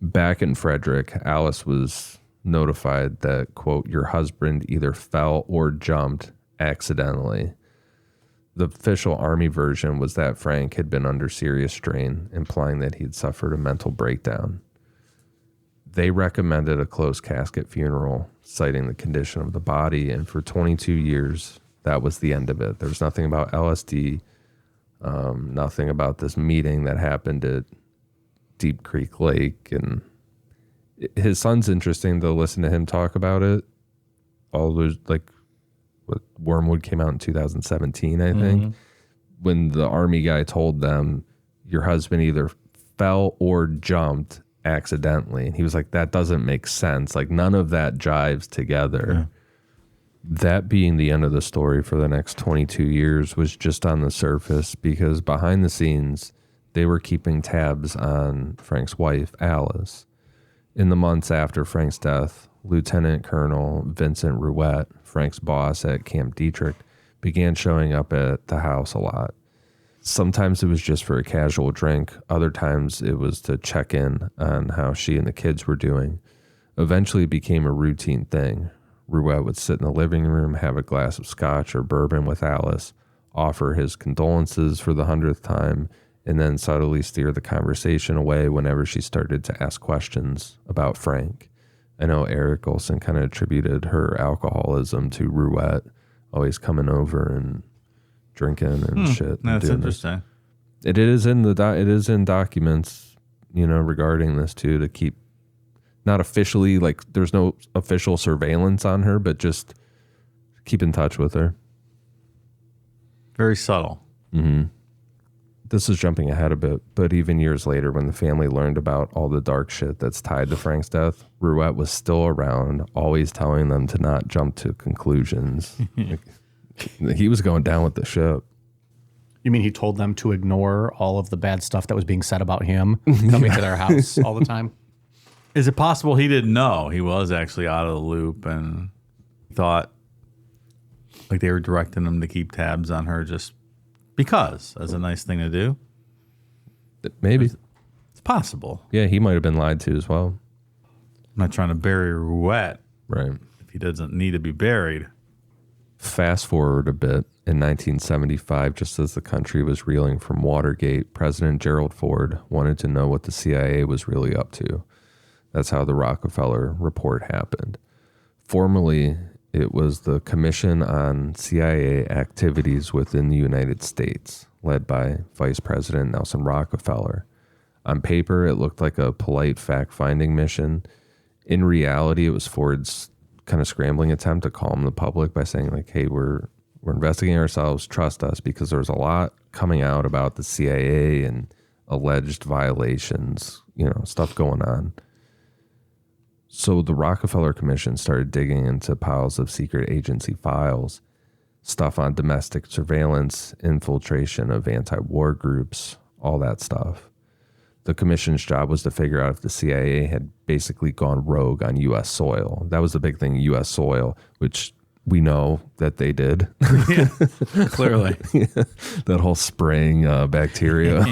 Back in Frederick, Alice was notified that, quote, your husband either fell or jumped accidentally. The official Army version was that Frank had been under serious strain, implying that he'd suffered a mental breakdown. They recommended a closed casket funeral, citing the condition of the body, and for 22 years, that was the end of it. There was nothing about LSD, nothing about this meeting that happened at Deep Creek Lake, and his son's interesting to listen to him talk about it. All those, like, what Wormwood came out in 2017, I think, when the Army guy told them your husband either fell or jumped accidentally, and he was like, that doesn't make sense. Like, none of that jives together. Yeah. That being the end of the story for the next 22 years was just on the surface, because behind the scenes, they were keeping tabs on Frank's wife, Alice. In the months after Frank's death, Lieutenant Colonel Vincent Rouette, Frank's boss at Camp Dietrich, began showing up at the house a lot. Sometimes it was just for a casual drink. Other times it was to check in on how she and the kids were doing. Eventually it became a routine thing. Rouette would sit in the living room, have a glass of scotch or bourbon with Alice, offer his condolences for the 100th time, and then subtly steer the conversation away whenever she started to ask questions about Frank. I know Eric Olson kind of attributed her alcoholism to Rouette, always coming over and drinking and shit. That's interesting. It is in it is in documents, regarding this too, to keep, not officially, like there's no official surveillance on her, but just keep in touch with her. Very subtle. Mm-hmm. This is jumping ahead a bit, but even years later, when the family learned about all the dark shit that's tied to Frank's death, Rouette was still around, always telling them to not jump to conclusions. He was going down with the ship. You mean he told them to ignore all of the bad stuff that was being said about him coming to their house all the time? Is it possible he didn't know he was actually out of the loop and thought like they were directing him to keep tabs on her just because, as a nice thing to do? Maybe. It's possible. Yeah, he might have been lied to as well. I'm not trying to bury Rouette. Right. If he doesn't need to be buried. Fast forward a bit. In 1975, just as the country was reeling from Watergate, President Gerald Ford wanted to know what the CIA was really up to. That's how the Rockefeller report happened. Formally, it was the Commission on CIA Activities within the United States, led by Vice President Nelson Rockefeller. On paper, it looked like a polite fact-finding mission. In reality, it was Ford's kind of scrambling attempt to calm the public by saying, like, hey, we're investigating ourselves, trust us, because there's a lot coming out about the CIA and alleged violations, stuff going on. So the Rockefeller Commission started digging into piles of secret agency files, stuff on domestic surveillance, infiltration of anti-war groups, all that stuff. The commission's job was to figure out if the CIA had basically gone rogue on U.S. soil. That was the big thing, U.S. soil, which we know that they did. Yeah, clearly. That whole spraying bacteria.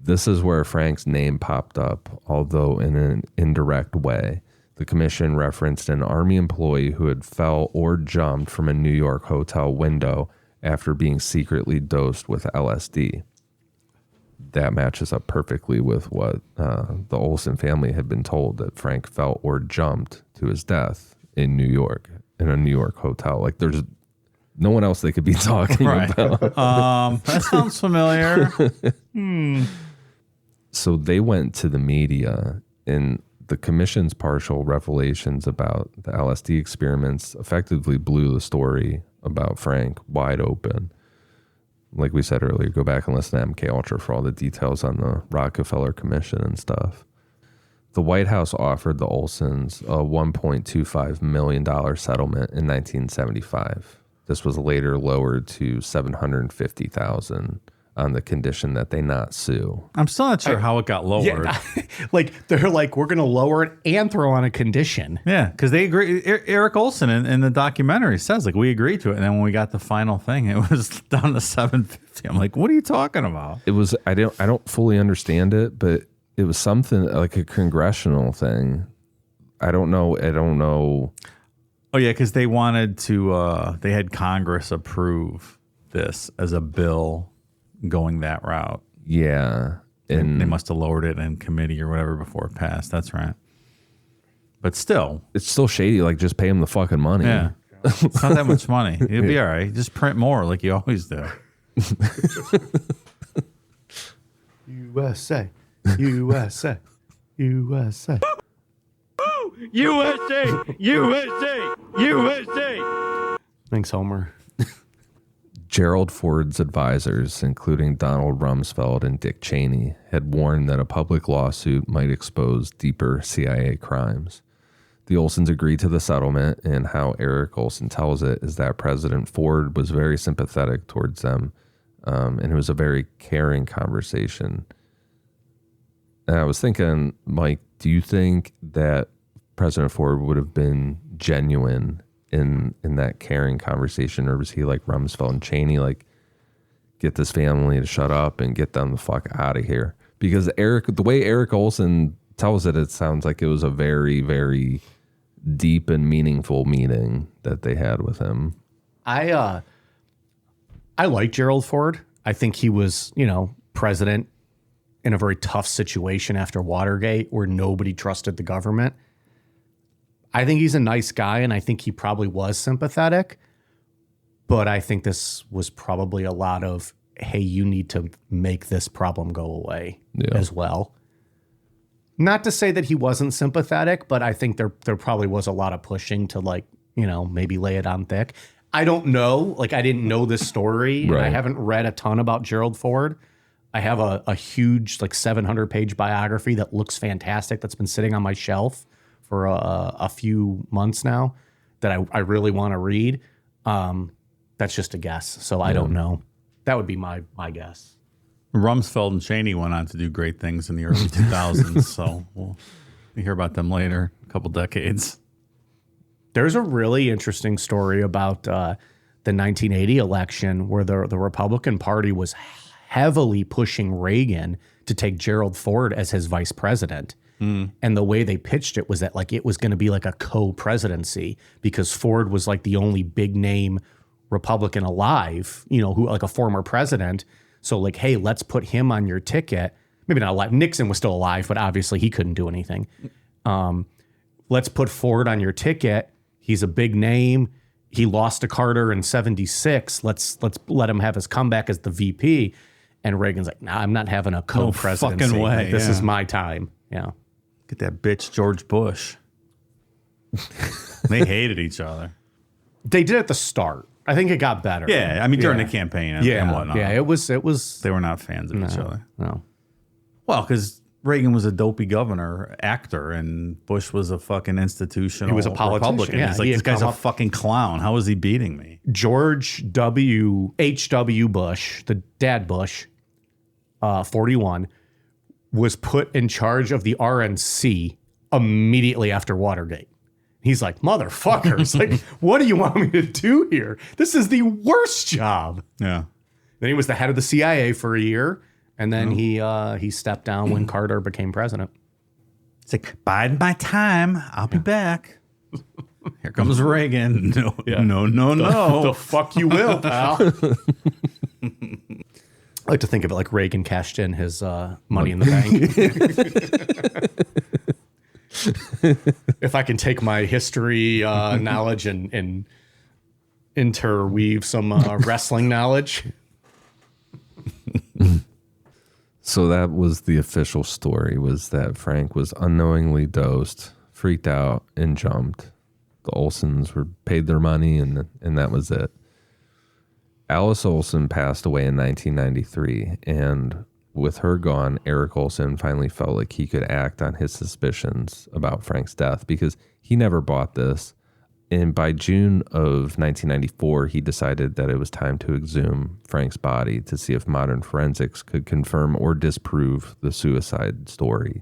This is where Frank's name popped up, although in an indirect way. The commission referenced an Army employee who had fell or jumped from a New York hotel window after being secretly dosed with LSD. That matches up perfectly with what the Olson family had been told, that Frank fell or jumped to his death in New York, in a New York hotel. Like, there's no one else they could be talking about. That sounds familiar. So they went to the media, and the commission's partial revelations about the LSD experiments effectively blew the story about Frank wide open. Like we said earlier, go back and listen to MK Ultra for all the details on the Rockefeller Commission and stuff. The White House offered the Olsons a $1.25 million settlement in 1975. This was later lowered to $750,000 on the condition that they not sue. I'm still not sure how it got lowered. Yeah, like they're like, we're going to lower it and throw on a condition. Yeah, because they agree. Eric Olson in the documentary says, like, we agreed to it, and then when we got the final thing, it was down to $750. I'm like, what are you talking about? It was, I don't fully understand it, but it was something like a congressional thing. I don't know. Oh yeah, because they wanted to. They had Congress approve this as a bill going that route. Yeah. And they must have lowered it in committee or whatever before it passed. That's right. But still. It's still shady. Like, just pay them the fucking money. Yeah. It's not that much money. It'll be all right. Just print more like you always do. USA. USA. USA. USA! USA! USA! Thanks, Homer. Gerald Ford's advisors, including Donald Rumsfeld and Dick Cheney, had warned that a public lawsuit might expose deeper CIA crimes. The Olsons agreed to the settlement, and how Eric Olson tells it is that President Ford was very sympathetic towards them, and it was a very caring conversation. And I was thinking, Mike, do you think that President Ford would have been genuine in that caring conversation, or was he like Rumsfeld and Cheney, like, get this family to shut up and get them the fuck out of here? Because the way Eric Olson tells it, it sounds like it was a very, very deep and meaningful meeting that they had with him. I like Gerald Ford. I think he was, president in a very tough situation after Watergate, where nobody trusted the government. I think he's a nice guy, and I think he probably was sympathetic. But I think this was probably a lot of, hey, you need to make this problem go away as well. Not to say that he wasn't sympathetic, but I think there probably was a lot of pushing to, like, maybe lay it on thick. I don't know. Like, I didn't know this story. Right. I haven't read a ton about Gerald Ford. I have a huge, like, 700-page biography that looks fantastic that's been sitting on my shelf for a few months now that I really want to read. That's just a guess, so I don't know. That would be my guess. Rumsfeld and Cheney went on to do great things in the early 2000s, so we'll hear about them later, a couple decades. There's a really interesting story about the 1980 election where the Republican Party was heavily pushing Reagan to take Gerald Ford as his vice president. And the way they pitched it was that, like, it was going to be like a co-presidency, because Ford was like the only big name Republican alive, who, like, a former president. So, like, hey, let's put him on your ticket. Maybe not alive. Nixon was still alive, but obviously he couldn't do anything. Let's put Ford on your ticket. He's a big name. He lost to Carter in 76. Let's let him have his comeback as the VP. And Reagan's like, nah, I'm not having a co-presidency. No fucking way. This is my time. Yeah. Get that bitch George Bush. They hated each other. They did at the start. I think it got better. Yeah, I mean, during the campaign and whatnot. Yeah, it was. They were not fans of each other. No. Well, because Reagan was a dopey governor, actor, and Bush was a fucking institutional He was a politician. Republican. Yeah, He's like, he this had guy's come a up- fucking clown. How is he beating me? George H.W. Bush, the dad Bush, 41, was put in charge of the RNC immediately after Watergate. He's like, motherfuckers, like, what do you want me to do here? This is the worst job. Yeah. Then he was the head of the CIA for a year, and then he stepped down when Carter became president. It's like, bide my time. I'll be back. Here comes Reagan. No. The fuck you will, pal. I like to think of it like Reagan cashed in his money in the bank. If I can take my history knowledge and interweave some wrestling knowledge. So that was the official story, was that Frank was unknowingly dosed, freaked out, and jumped. The Olsons were paid their money, and that was it. Alice Olson passed away in 1993, and with her gone, Eric Olson finally felt like he could act on his suspicions about Frank's death because he never bought this. And by June of 1994, he decided that it was time to exhume Frank's body to see if modern forensics could confirm or disprove the suicide story.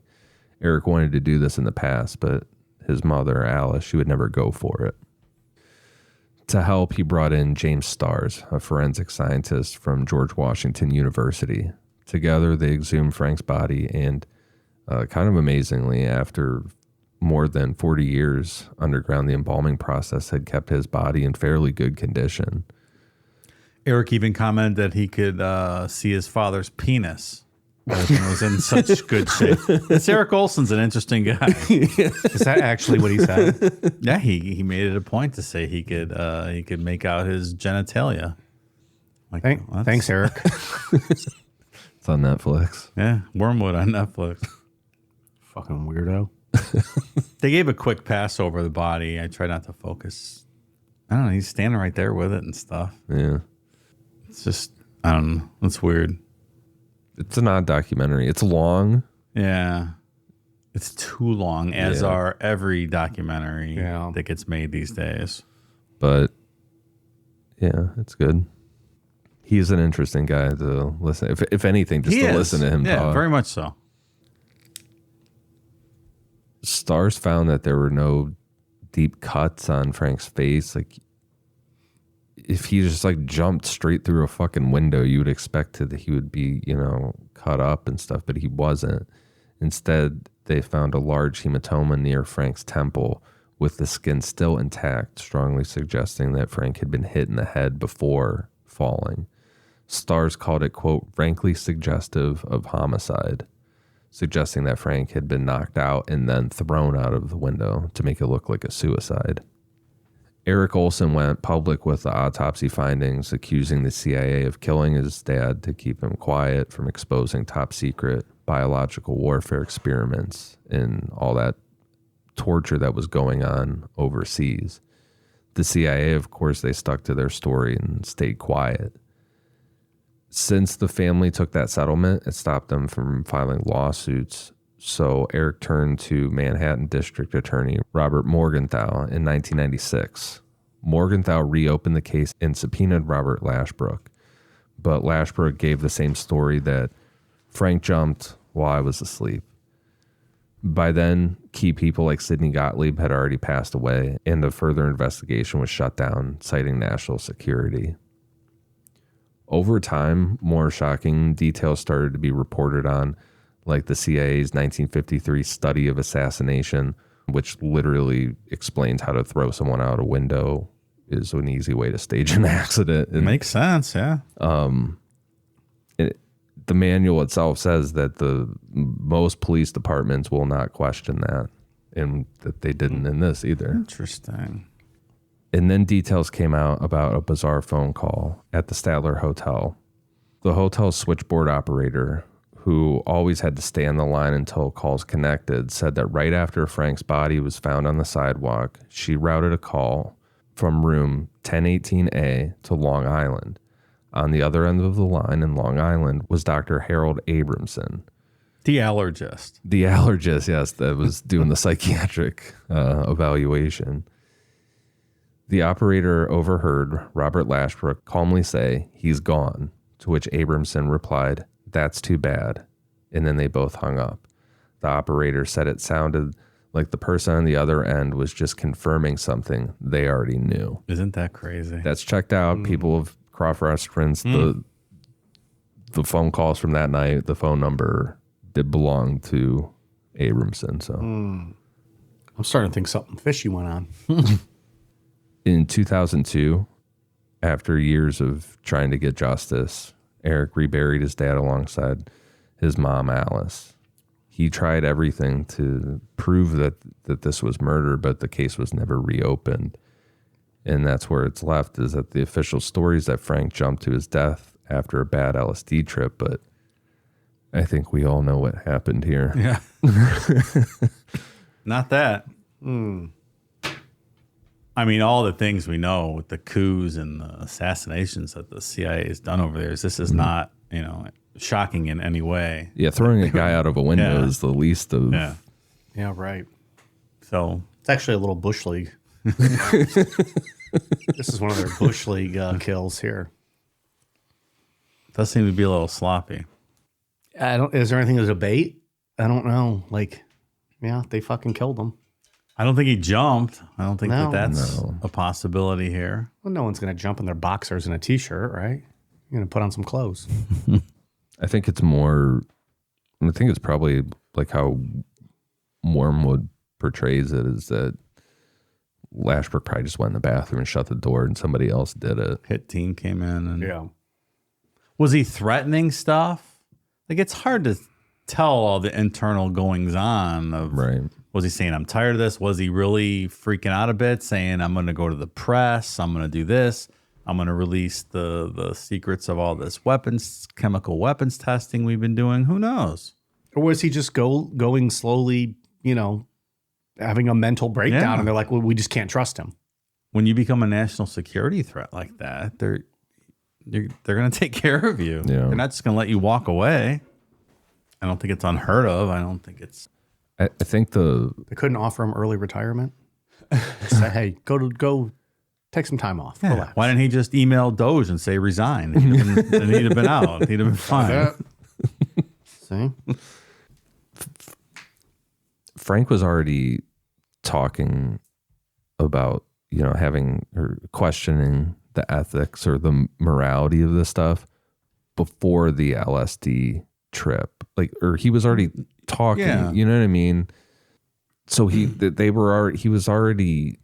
Eric wanted to do this in the past, but his mother, Alice, she would never go for it. To help, he brought in James Starrs, a forensic scientist from George Washington University. Together, they exhumed Frank's body, and kind of amazingly, after more than 40 years underground, the embalming process had kept his body in fairly good condition. Eric even commented that he could see his father's penis. It was in such good shape. This Eric Olson's an interesting guy. Is that actually what he said? Yeah, he made it a point to say he could make out his genitalia. Like, Thanks, Eric. It's on Netflix. Yeah, Wormwood on Netflix. Fucking weirdo. They gave a quick pass over the body. I try not to focus. I don't know. He's standing right there with it and stuff. Yeah. It's just, I don't know. It's weird. It's an odd documentary. It's long. Yeah. It's too long, as are every documentary that gets made these days. But yeah, it's good. He's an interesting guy to listen. If anything, just to listen to him talk. Yeah, very much so. Starrs found that there were no deep cuts on Frank's face. Like, if he just like jumped straight through a fucking window, you would expect that he would be, cut up and stuff, but he wasn't. Instead, they found a large hematoma near Frank's temple with the skin still intact, strongly suggesting that Frank had been hit in the head before falling. Starrs called it, quote, frankly suggestive of homicide, suggesting that Frank had been knocked out and then thrown out of the window to make it look like a suicide. Eric Olson went public with the autopsy findings, accusing the CIA of killing his dad to keep him quiet from exposing top secret biological warfare experiments and all that torture that was going on overseas. The CIA, of course, they stuck to their story and stayed quiet. Since the family took that settlement, it stopped them from filing lawsuits. So Eric turned to Manhattan District Attorney Robert Morgenthau in 1996. Morgenthau reopened the case and subpoenaed Robert Lashbrook. But Lashbrook gave the same story, that Frank jumped while I was asleep. By then, key people like Sidney Gottlieb had already passed away, and a further investigation was shut down, citing national security. Over time, more shocking details started to be reported on, like the CIA's 1953 study of assassination, which literally explains how to throw someone out a window is an easy way to stage an accident. It makes sense, yeah. The manual itself says that most police departments will not question that, and that they didn't in this either. Interesting. And then details came out about a bizarre phone call at the Statler Hotel. The hotel switchboard operator, who always had to stay on the line until calls connected, said that right after Frank's body was found on the sidewalk, she routed a call from room 1018A to Long Island. On the other end of the line in Long Island was Dr. Harold Abramson. The allergist. The allergist, yes, that was doing the psychiatric evaluation. The operator overheard Robert Lashbrook calmly say, "He's gone," to which Abramson replied, "That's too bad." And then they both hung up. The operator said it sounded Like the person on the other end was just confirming something they already knew. Isn't that crazy? That's checked out. People have cross-referenced the phone calls from that night. The phone number did belong to Abramson. So I'm starting to think something fishy went on. in 2002, after years of trying to get justice, Eric reburied his dad alongside his mom, Alice. He tried everything to prove that this was murder, but the case was never reopened. And that's where it's left, is that the official stories that Frank jumped to his death after a bad LSD trip, but I think we all know what happened here. Yeah. Not that. I mean, all the things we know with the coups and the assassinations that the CIA has done over there, this is not, shocking in any way. Yeah, throwing a guy out of a window Yeah. is the least of... Yeah. Yeah, right. So It's actually a little Bush League. This is one of their Bush League kills here. does seem to be a little sloppy. Is there anything to debate? I don't know. Like, yeah, they fucking killed him. I don't think he jumped. I don't think No. that's a possibility here. Well, no one's going to jump in their boxers and a t-shirt, right? You're going to put on some clothes. I think it's more... I think it's probably like how Wormwood portrays it, is that Lashbrook probably just went in the bathroom and shut the door and somebody else did it. Hit team came in and Yeah. was he threatening stuff? Like, it's hard to tell all the internal goings on of Right. Was he saying I'm tired of this? Was he really freaking out a bit, saying I'm going to go to the press, I'm going to do this, I'm going to release the secrets of all this chemical weapons testing we've been doing? Who knows? Or was he just going slowly, having a mental breakdown, Yeah. and they're like, well, we just can't trust him. When you become a national security threat like that, they're going to take care of you. Yeah. They're not just going to let you walk away. I don't think it's unheard of. I don't think it's... I think They couldn't offer him early retirement. Just say, hey, go take some time off. Relax. Why didn't he just email Doge and say resign? Then he'd have been out. He'd have been fine. See? Frank was already talking about, having or questioning the ethics or the morality of this stuff before the LSD trip. Or he was already talking, Yeah. you know what I mean? So he was already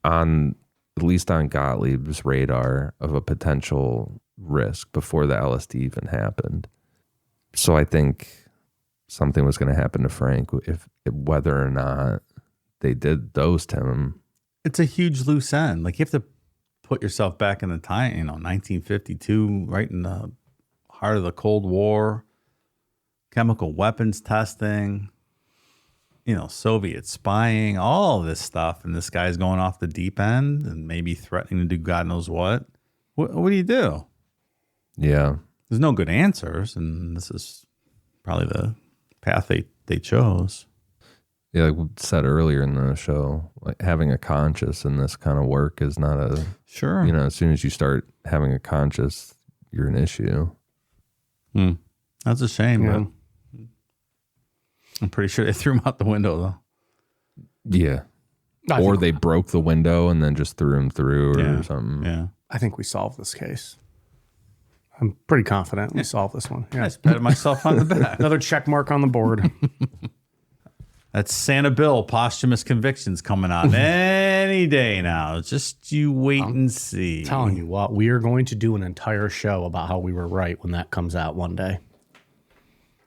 on, at least on Gottlieb's radar of a potential risk before the LSD even happened. So I think something was going to happen to Frank whether or not they did dose him. It's a huge loose end. Like, you have to put yourself back in the time, 1952, right in the heart of the Cold War, chemical weapons testing, Soviet spying, all of this stuff. And this guy's going off the deep end and maybe threatening to do God knows what. What do you do? Yeah. There's no good answers. And this is probably the path they chose. Yeah, like we said earlier in the show, like having a conscience in this kind of work is not a... Sure. As soon as you start having a conscience, you're an issue. That's a shame, Yeah. but I'm pretty sure they threw him out the window, though. Yeah. I Or think- they broke the window and then just threw him through or Yeah. something. Yeah. I think we solved this case. I'm pretty confident we solved this one. I Yeah. just patted myself on the back. Another check mark on the board. That's Santa Bill posthumous convictions coming out any day now. Just you wait and see. Telling you what, we are going to do an entire show about how we were right when that comes out one day.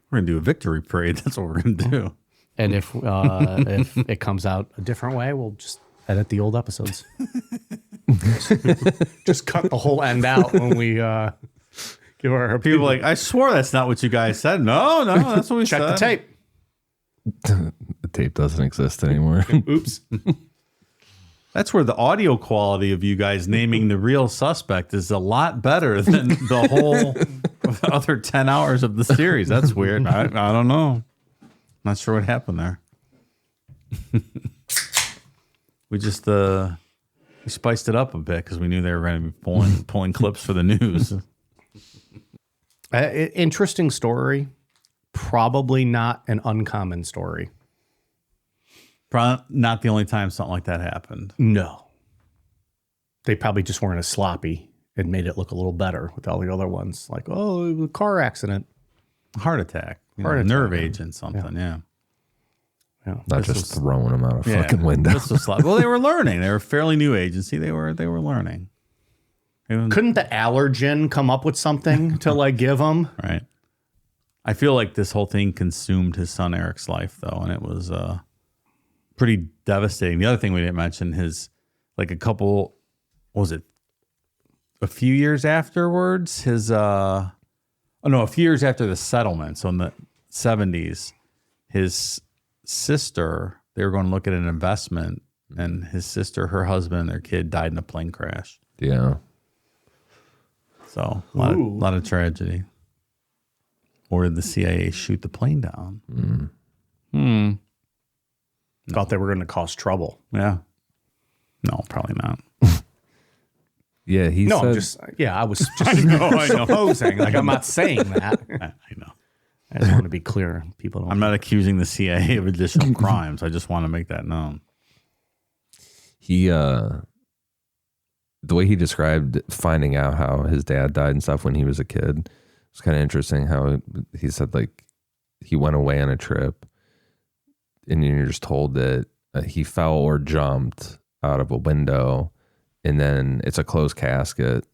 We're gonna do a victory parade. That's what we're gonna do. And if it comes out a different way, we'll just edit the old episodes. Just cut the whole end out when we give our People are like, I swore that's not what you guys said. No, that's what we check said. the tape. The tape doesn't exist anymore. Oops. That's where the audio quality of you guys naming the real suspect is a lot better than the whole other 10 hours of the series. That's weird. I don't know. Not sure what happened there. We just we spiced it up a bit because we knew they were going to be pulling clips for the news. Interesting story. Probably not an uncommon story. Probably not the only time something like that happened. No. They probably just weren't as sloppy and made it look a little better with all the other ones. Like, oh, a car accident. Heart attack. Heart attack, nerve yeah. agent, something, yeah. Not just throwing them out a fucking window. This was sloppy. Well, they were learning. They were a fairly new agency. They were learning. Couldn't the allergen come up with something to like give them? Right. I feel like this whole thing consumed his son Eric's life, though, and it was pretty devastating. The other thing we didn't mention is like a few years afterwards, a few years after the settlement. So in the 70s, his sister, they were going to look at an investment, and his sister, her husband, and their kid died in a plane crash. Yeah. So a lot of tragedy. Or did the CIA shoot the plane down? Thought they were going to cause trouble. Yeah. No, probably not. Yeah, he No, said... I was just I know. Supposing. Like, I'm not saying that. I know. I just want to be clear. People don't. I'm not accusing the CIA of additional crimes. I just want to make that known. He, the way he described finding out how his dad died and stuff when he was a kid, it's kind of interesting how he said, like, he went away on a trip and you're just told that he fell or jumped out of a window, and then it's a closed casket.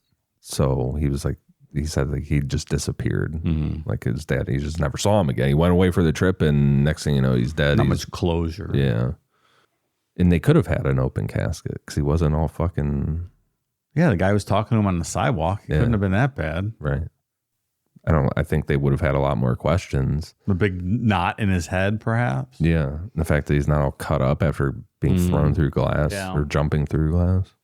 So he was like, he said like he just disappeared. Like his dad, he just never saw him again. He went away for the trip, and next thing you know, he's dead. Not much closure. Yeah. And they could have had an open casket because he wasn't all fucking... Yeah, the guy was talking to him on the sidewalk. It couldn't have been that bad. Right. I think they would have had a lot more questions. A big knot in his head, perhaps. Yeah. The fact that he's not all cut up after being thrown through glass or jumping through glass.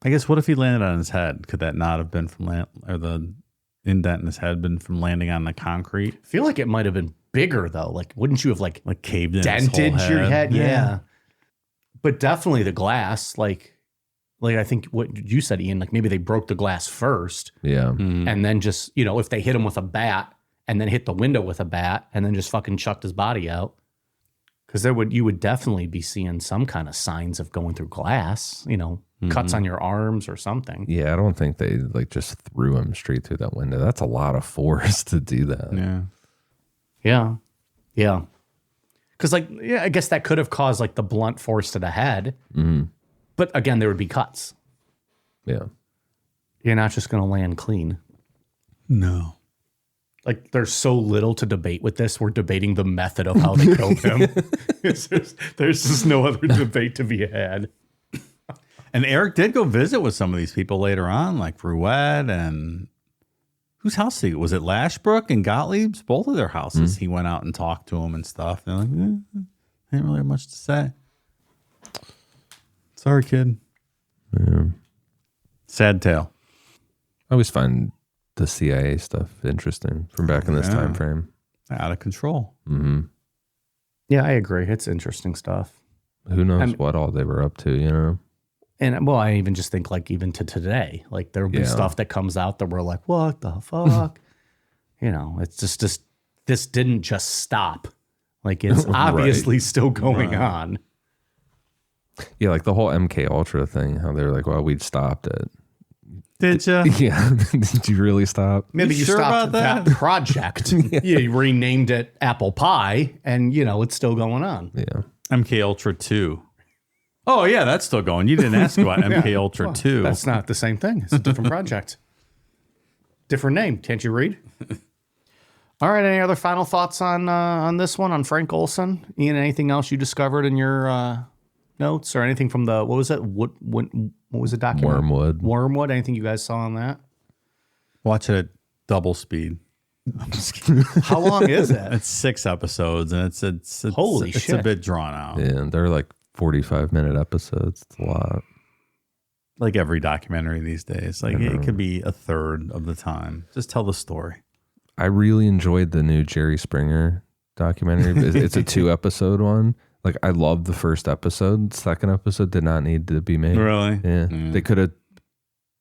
I guess what if he landed on his head? Could that not have been from or the indent in his head been from landing on the concrete? I feel like it might have been bigger though. Like, wouldn't you have like caved in dented his whole your head? Yeah. Yeah. But definitely the glass, like I think what you said, Ian, like maybe they broke the glass first. Yeah. And then just, if they hit him with a bat and then hit the window with a bat and then just fucking chucked his body out. Because you would definitely be seeing some kind of signs of going through glass, cuts on your arms or something. Yeah, I don't think they like just threw him straight through that window. That's a lot of force to do that. Yeah. Yeah. Yeah. Because I guess that could have caused like the blunt force to the head. But again, there would be cuts. Yeah. You're not just going to land clean. No. Like, there's so little to debate with this. We're debating the method of how they killed him. There's just no other debate to be had. And Eric did go visit with some of these people later on, like Ruette and whose house was it? Lashbrook and Gottlieb's? Both of their houses. He went out and talked to them and stuff. They're like, didn't really have much to say. Sorry, kid. Yeah. Sad tale. I always find the CIA stuff interesting from back in this time frame. Out of control. Yeah, I agree. It's interesting stuff. Who knows what all they were up to, And I even just think like even to today, like there'll be stuff that comes out that we're like, what the fuck? It's just this didn't just stop. Like it's obviously still going on. Yeah, like the whole MK Ultra thing, how they were like, well, we'd stopped it. Did you? Yeah. Did you really stop? Maybe you sure stopped about that project. You renamed it Apple Pie and it's still going on. Yeah. MK Ultra 2. Oh, yeah, that's still going. You didn't ask about MK Ultra 2. That's not the same thing. It's a different project. Different name. Can't you read? All right. Any other final thoughts on this one, on Frank Olson? Ian, anything else you discovered in your notes or anything from the, what was it? What was the document? Wormwood. Anything you guys saw on that? Watch it at double speed. I'm just kidding. How long is it? It's 6 episodes, and it's Holy it's shit. a bit drawn out. Yeah, and they're like 45-minute episodes. It's a lot. Like every documentary these days. Like it could be a third of the time. Just tell the story. I really enjoyed the new Jerry Springer documentary. It's a 2-episode one. Like I loved the first episode. Second episode did not need to be made. Really? Yeah. They could have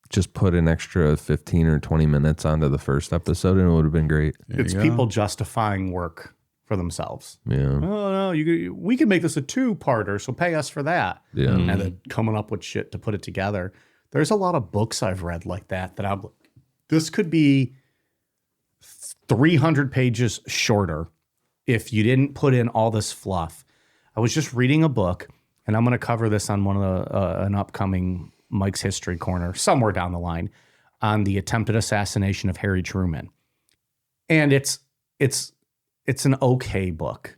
just put an extra 15 or 20 minutes onto the first episode and it would have been great. It's people justifying work. for themselves. Yeah. Oh no, we can make this a 2-parter, so pay us for that. Yeah. And then coming up with shit to put it together. There's a lot of books I've read like that I'm like, this could be 300 pages shorter if you didn't put in all this fluff. I was just reading a book, and I'm going to cover this on one of an upcoming Mike's History Corner somewhere down the line, on the attempted assassination of Harry Truman. And it's an okay book,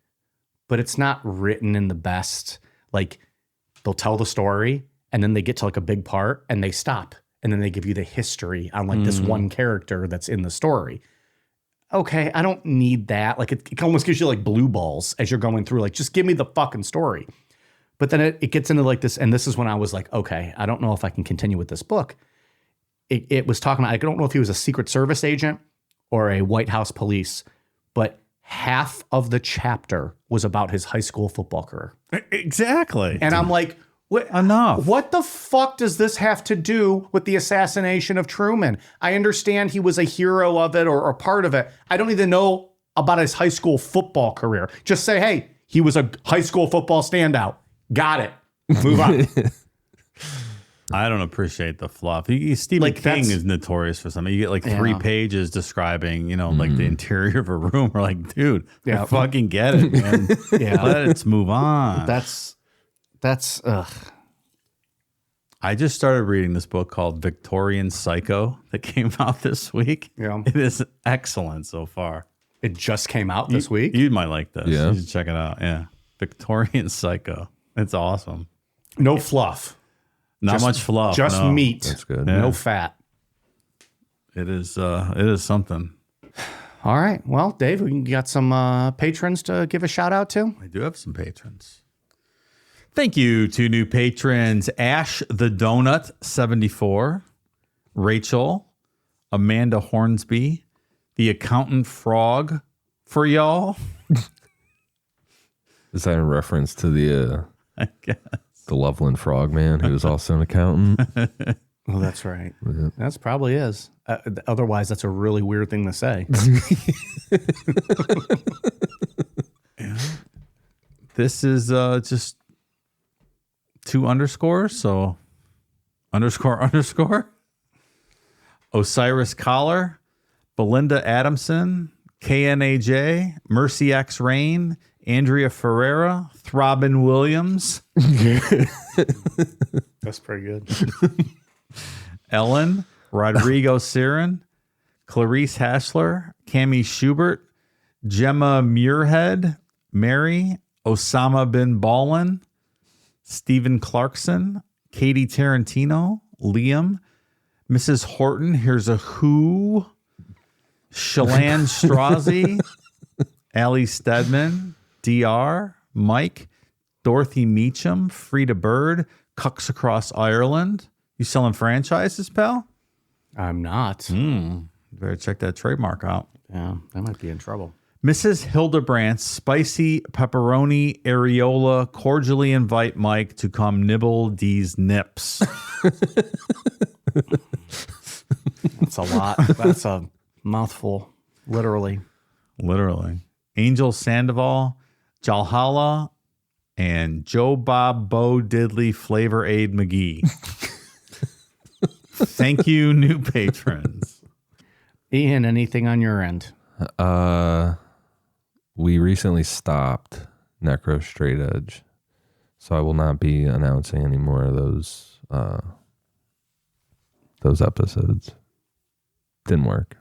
but it's not written in the best. Like, they'll tell the story and then they get to like a big part and they stop. And then they give you the history on like this one character that's in the story. Okay, I don't need that. Like, it almost gives you like blue balls as you're going through. Like, just give me the fucking story. But then it gets into like this, and this is when I was like, okay, I don't know if I can continue with this book. It was talking about, I don't know if he was a Secret Service agent or a White House police, but half of the chapter was about his high school football career. Exactly. And I'm like, enough. What the fuck does this have to do with the assassination of Truman? I understand he was a hero of it or a part of it. I don't even know about his high school football career. Just say, hey, he was a high school football standout. Got it. Move on. I don't appreciate the fluff. Stephen Like, King is notorious for something. You get like 3 pages describing, like the interior of a room. We're like, dude, I fucking get it, man. Let's move on. That's ugh. I just started reading this book called Victorian Psycho that came out this week. Yeah. It is excellent so far. It just came out this week. You might like this. Yeah. You should check it out. Yeah. Victorian Psycho. It's awesome. No fluff. Not much fluff. Just no. meat. That's good. No fat. It is something. All right. Well, Dave, we got some patrons to give a shout out to. I do have some patrons. Thank you to new patrons Ash the Donut 74, Rachel, Amanda Hornsby, the Accountant Frog for y'all. Is that in reference to the I guess. the Loveland Frog man who was also an accountant? Oh, that's right. That's probably is. Otherwise, that's a really weird thing to say. This is just 2 underscores. So __. Osiris Collar, Belinda Adamson, KNAJ, Mercy X Rain, Andrea Ferreira, Throbbin Williams, That's pretty good. Ellen, Rodrigo Siren, Clarice Hassler, Cami Schubert, Gemma Muirhead, Mary, Osama bin Ballin, Stephen Clarkson, Katie Tarantino, Liam, Mrs. Horton, here's a who, Shalane Strozzi, Allie Stedman, DR, Mike, Dorothy Meacham, Frida Bird, Cucks Across Ireland. You selling franchises, pal? I'm not. Better check that trademark out. Yeah, I might be in trouble. Mrs. Hildebrandt, spicy pepperoni areola, cordially invite Mike to come nibble these nips. That's a lot. That's a mouthful, literally. Literally. Angel Sandoval, Jalhala, and Joe Bob Bo Diddley Flavor Aid McGee. Thank you, new patrons. Ian, anything on your end? We recently stopped Necro Straight Edge, so I will not be announcing any more of those episodes. Didn't work.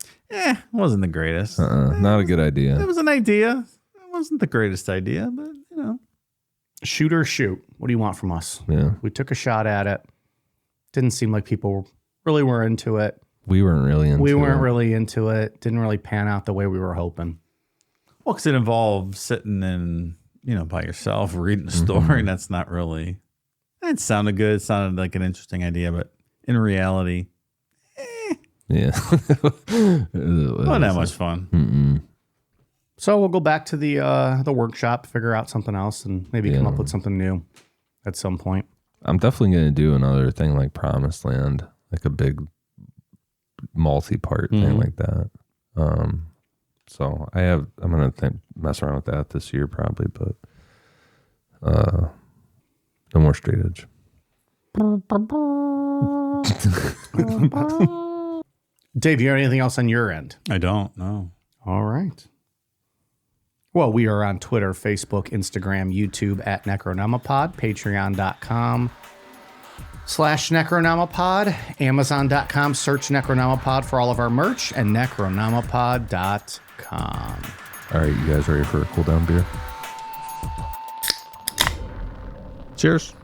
Wasn't the greatest. Not a good idea. It was an idea. It wasn't the greatest idea, but you know. Shoot or shoot. What do you want from us? Yeah, We took a shot at it. Didn't seem like people really were into it. we weren't really into. We weren't it. really into it. Didn't really pan out the way we were hoping. Well, because it involved sitting in, by yourself, reading a story, and that's not really. It sounded good. It sounded like an interesting idea, but in reality, Yeah, not that much fun. Mm-mm. So we'll go back to the workshop, figure out something else, and maybe come up with something new at some point. I'm definitely going to do another thing like Promised Land, like a big multi-part thing like that. So I'm gonna mess around with that this year probably, but no more straight edge. Dave, you have anything else on your end? I don't know. All right. Well, we are on Twitter, Facebook, Instagram, YouTube at Necronomipod, patreon.com/Necronomipod, amazon.com, search Necronomipod for all of our merch, and necronomipod.com. All right, you guys ready for a cool down beer? Cheers.